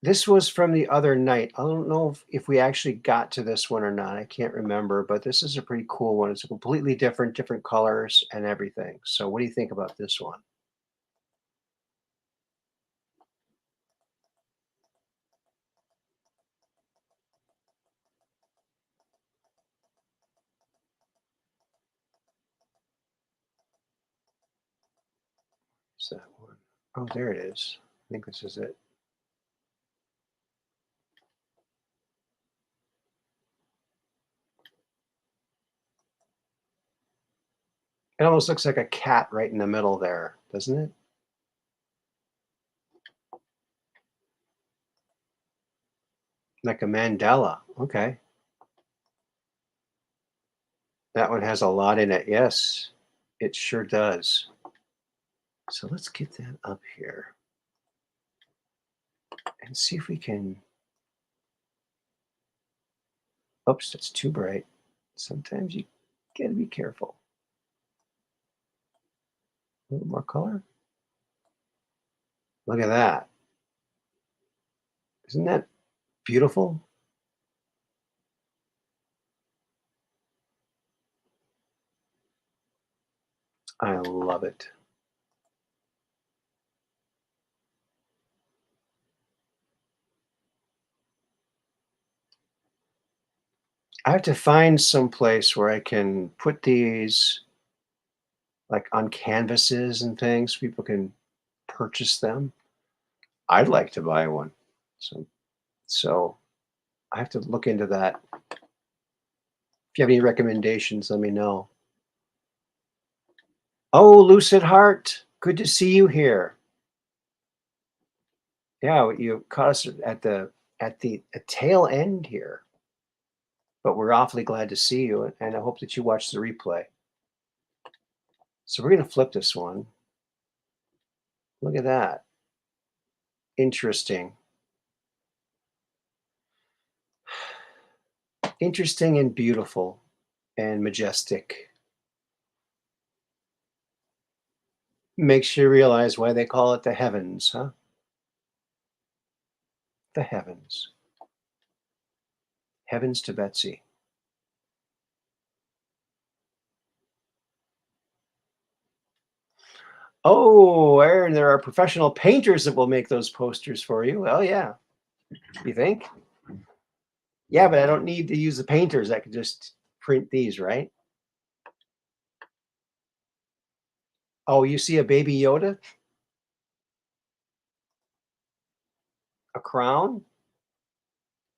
This was from the other night. I don't know if we actually got to this one or not. I can't remember, but this is a pretty cool one. It's a completely different colors and everything. So what do you think about this one? Is that one? Oh, there it is. I think this is it. It almost looks like a cat right in the middle there, doesn't it? Like a mandala. Okay. That one has a lot in it. Yes, it sure does. So let's get that up here and see if we can. Oops, that's too bright. Sometimes you gotta be careful. A little more color. Look at that. Isn't that beautiful? I love it. I have to find some place where I can put these like on canvases and things. People can purchase them. I'd like to buy one. So I have to look into that. If you have any recommendations, let me know. Oh, Lucid Heart, good to see you here. Yeah, you caught us at the tail end here, but we're awfully glad to see you, and I hope that you watch the replay. So we're going to flip this one. Look at that. Interesting. Interesting and beautiful and majestic. Makes you realize why they call it the heavens, huh? The heavens. Heavens to Betsy. Oh, Aaron, there are professional painters that will make those posters for you. Oh, yeah. You think? Yeah, but I don't need to use the painters. I could just print these, right? Oh, you see a baby Yoda? A crown?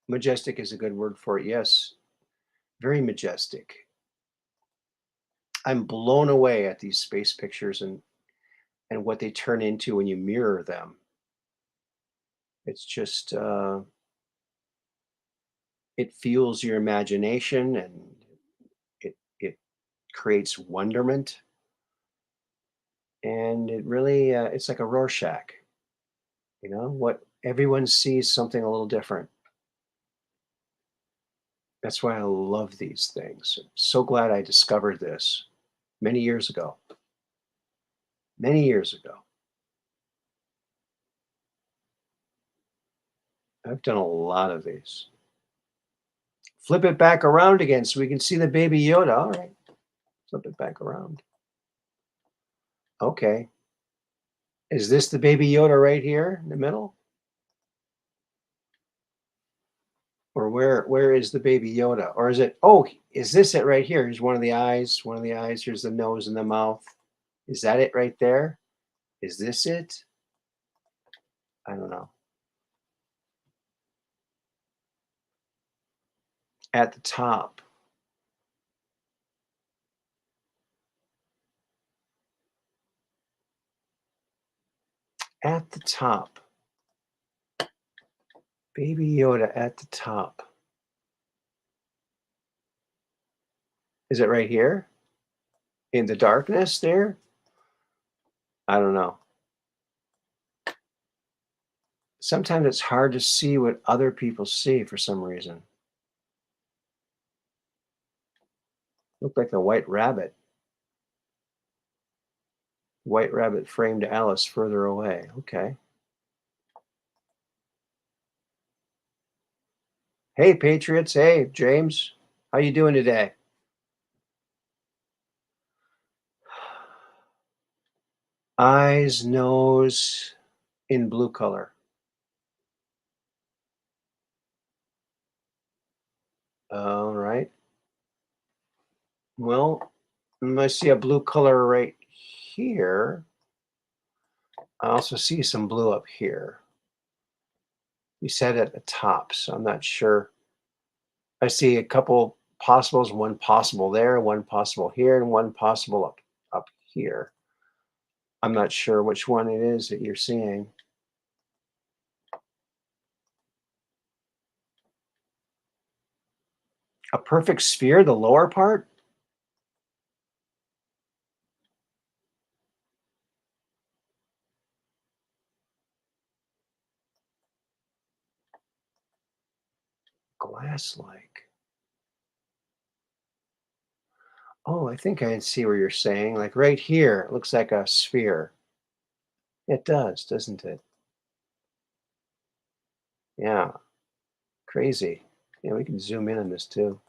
Majestic is a good word for it. Yes. Very majestic. I'm blown away at these space pictures and what they turn into when you mirror them. It's just it fuels your imagination and it creates wonderment, and it really it's like a Rorschach. What everyone sees something a little different. That's why I love these things. I'm so glad I discovered this many years ago. Many years ago. I've done a lot of these. Flip it back around again so we can see the baby Yoda. All right. Flip it back around. Okay. Is this the baby Yoda right here in the middle? Or where is the baby Yoda? Or is it, oh, is this it right here? Here's one of the eyes, here's the nose and the mouth. Is that it right there? Is this it? I don't know. At the top. At the top. Baby Yoda at the top. Is it right here? In the darkness there? I don't know. Sometimes it's hard to see what other people see for some reason. Looked like the White Rabbit. White Rabbit framed Alice further away. Okay. Hey, Patriots. Hey, James. How you doing today? Eyes, nose in blue color. All right. Well, I see a blue color right here. I also see some blue up here. You said at the top, so I'm not sure. I see a couple possibles, one possible there, one possible here, and one possible up here. I'm not sure which one it is that you're seeing. A perfect sphere, the lower part? Glass-like. Oh, I think I see where you're saying. Like right here, it looks like a sphere. It does, doesn't it? Yeah, crazy. Yeah, we can zoom in on this too.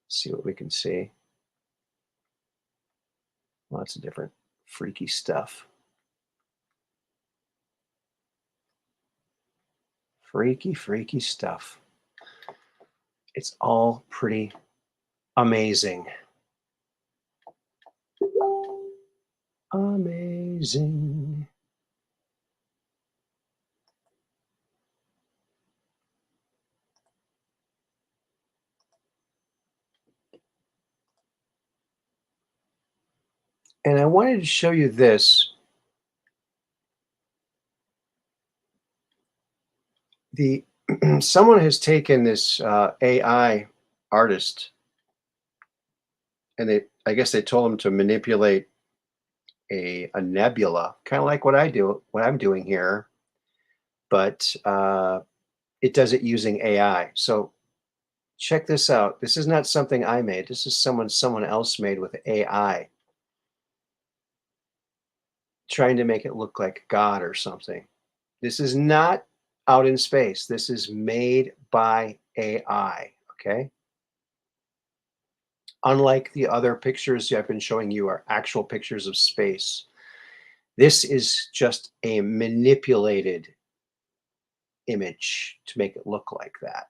See what we can see. Lots of different freaky stuff. Freaky, freaky stuff. It's all pretty amazing. Amazing. And I wanted to show you this. The someone has taken this AI artist, and I guess they told him to manipulate a nebula, kind of like what I'm doing here, but it does it using AI. So check this out. This is not something I made. This is someone else made with AI, trying to make it look like God or something. This is not out in space. This is made by AI, okay? Unlike the other pictures I've been showing you are actual pictures of space. This is just a manipulated image to make it look like that.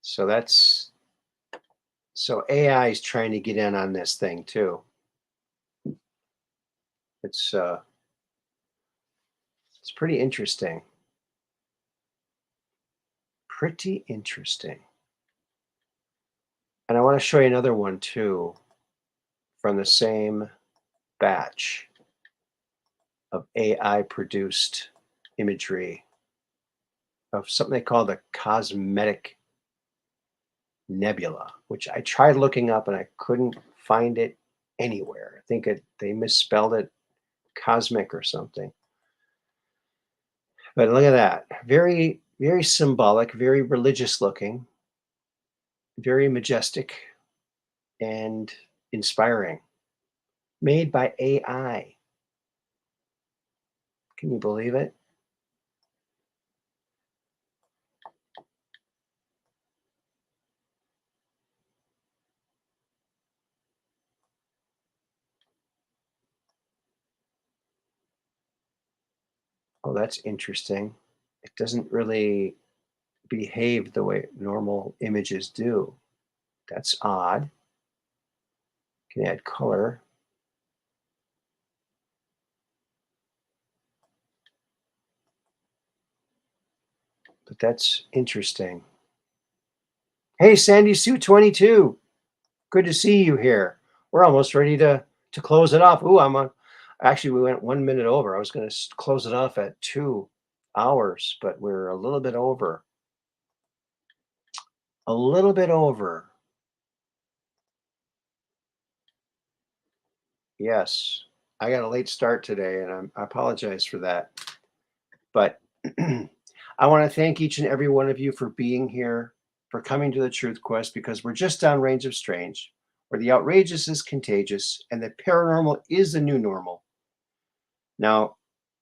So AI is trying to get in on this thing too. It's pretty interesting. Pretty interesting. And I want to show you another one too from the same batch of AI produced imagery of something they call the cosmetic nebula, which I tried looking up and I couldn't find it anywhere. I think they misspelled it, cosmic or something. But look at that. Very, very symbolic, very religious looking, very majestic and inspiring. made by AI. Can you believe it? Oh, that's interesting. It doesn't really behave the way normal images do. That's odd. Can add color. But that's interesting. Hey, Sandy Sue 22. Good to see you here. We're almost ready to close it off. Ooh, I'm on. Actually, we went 1 minute over. I was going to close it off at 2 hours, but we're a little bit over. A little bit over. Yes, I got a late start today, and I apologize for that. But I want to thank each and every one of you for being here, for coming to the Truth Quest, because we're just downrange of strange, where the outrageous is contagious, and the paranormal is the new normal. Now,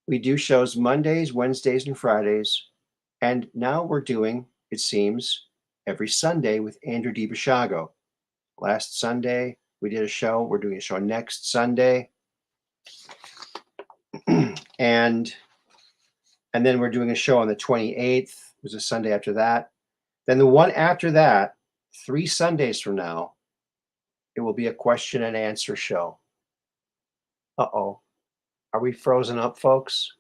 we do shows Mondays, Wednesdays, and Fridays, and now we're doing, it seems, every Sunday with Andrew DiBasciago. Last Sunday, we did a show. We're doing a show next Sunday. and then we're doing a show on the 28th. It was a Sunday after that. Then the one after that, 3 Sundays from now, it will be a question and answer show. Uh-oh. Are we frozen up, folks?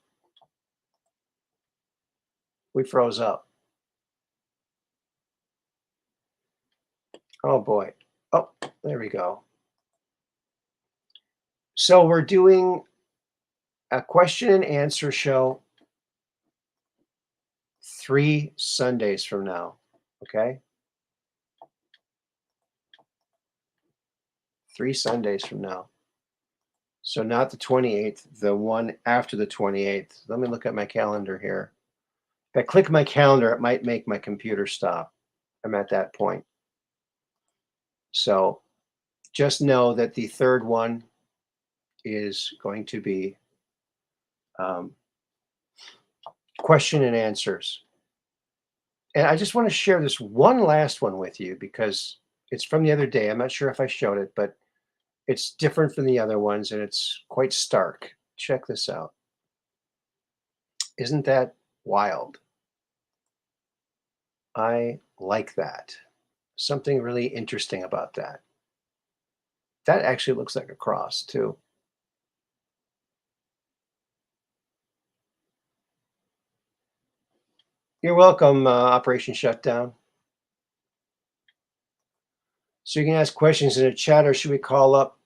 We froze up. Oh, boy. Oh, there we go. So we're doing a question and answer show 3 Sundays from now, okay? 3 Sundays from now. So not the 28th, the one after the 28th. Let me look at my calendar here. If I click my calendar, it might make my computer stop. I'm at that point. So just know that the third one is going to be question and answers. And I just want to share this one last one with you because it's from the other day. I'm not sure if I showed it, but it's different from the other ones and it's quite stark. Check this out. Isn't that wild? I like that. Something really interesting about that. That actually looks like a cross too. You're welcome, Operation Shutdown. So you can ask questions in the chat, or should we call up?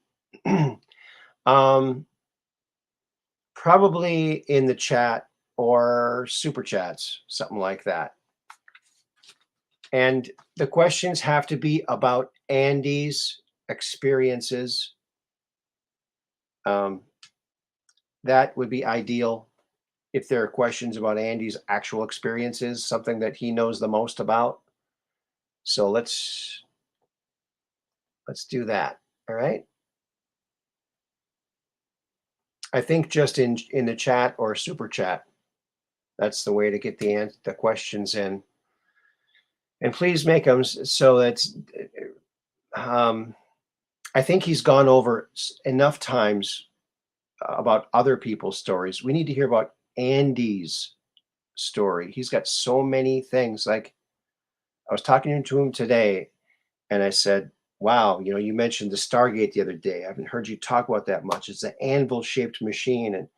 Probably in the chat or super chats, something like that. And the questions have to be about Andy's experiences. That would be ideal if there are questions about Andy's actual experiences, something that he knows the most about. So let's do that. All right. I think just in the chat or super chat, that's the way to get the questions in. And please make them so that I think he's gone over enough times about other people's stories. We need to hear about Andy's story. He's got so many things. Like I was talking to him today, and I said, "Wow, you mentioned the Stargate the other day. I haven't heard you talk about that much. It's an anvil-shaped machine, and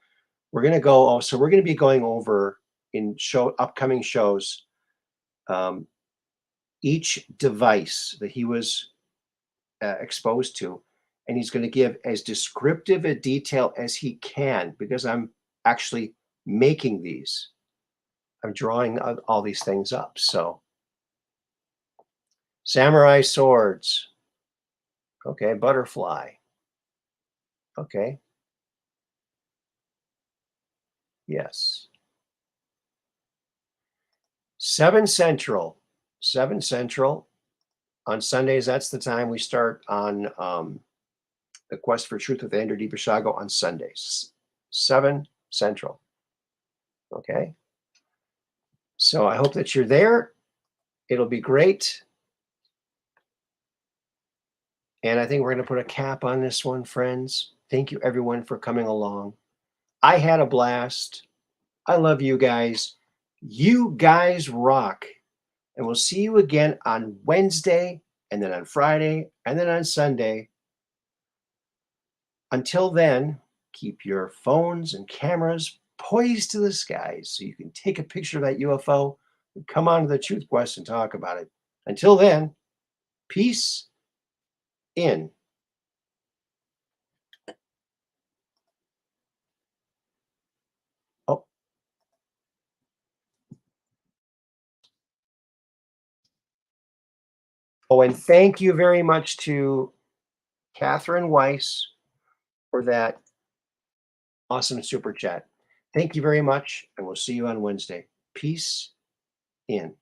we're going to go. Oh, so we're going to be going over in upcoming shows." Each device that he was exposed to, and he's going to give as descriptive a detail as he can because I'm actually making these. I'm drawing all these things up. So samurai swords. Okay, butterfly. Okay. Yes. 7 Central. 7 Central. On Sundays, that's the time we start on the Quest for Truth with Andrew DiBishago on Sundays, 7 Central. Okay? So I hope that you're there. It'll be great. And I think we're going to put a cap on this one, friends. Thank you, everyone, for coming along. I had a blast. I love you guys. You guys rock. And we'll see you again on Wednesday, and then on Friday, and then on Sunday. Until then, keep your phones and cameras poised to the skies so you can take a picture of that UFO and come on to the Truth Quest and talk about it. Until then, peace in. Oh, and thank you very much to Catherine Weiss for that awesome super chat. Thank you very much, and we'll see you on Wednesday. Peace in.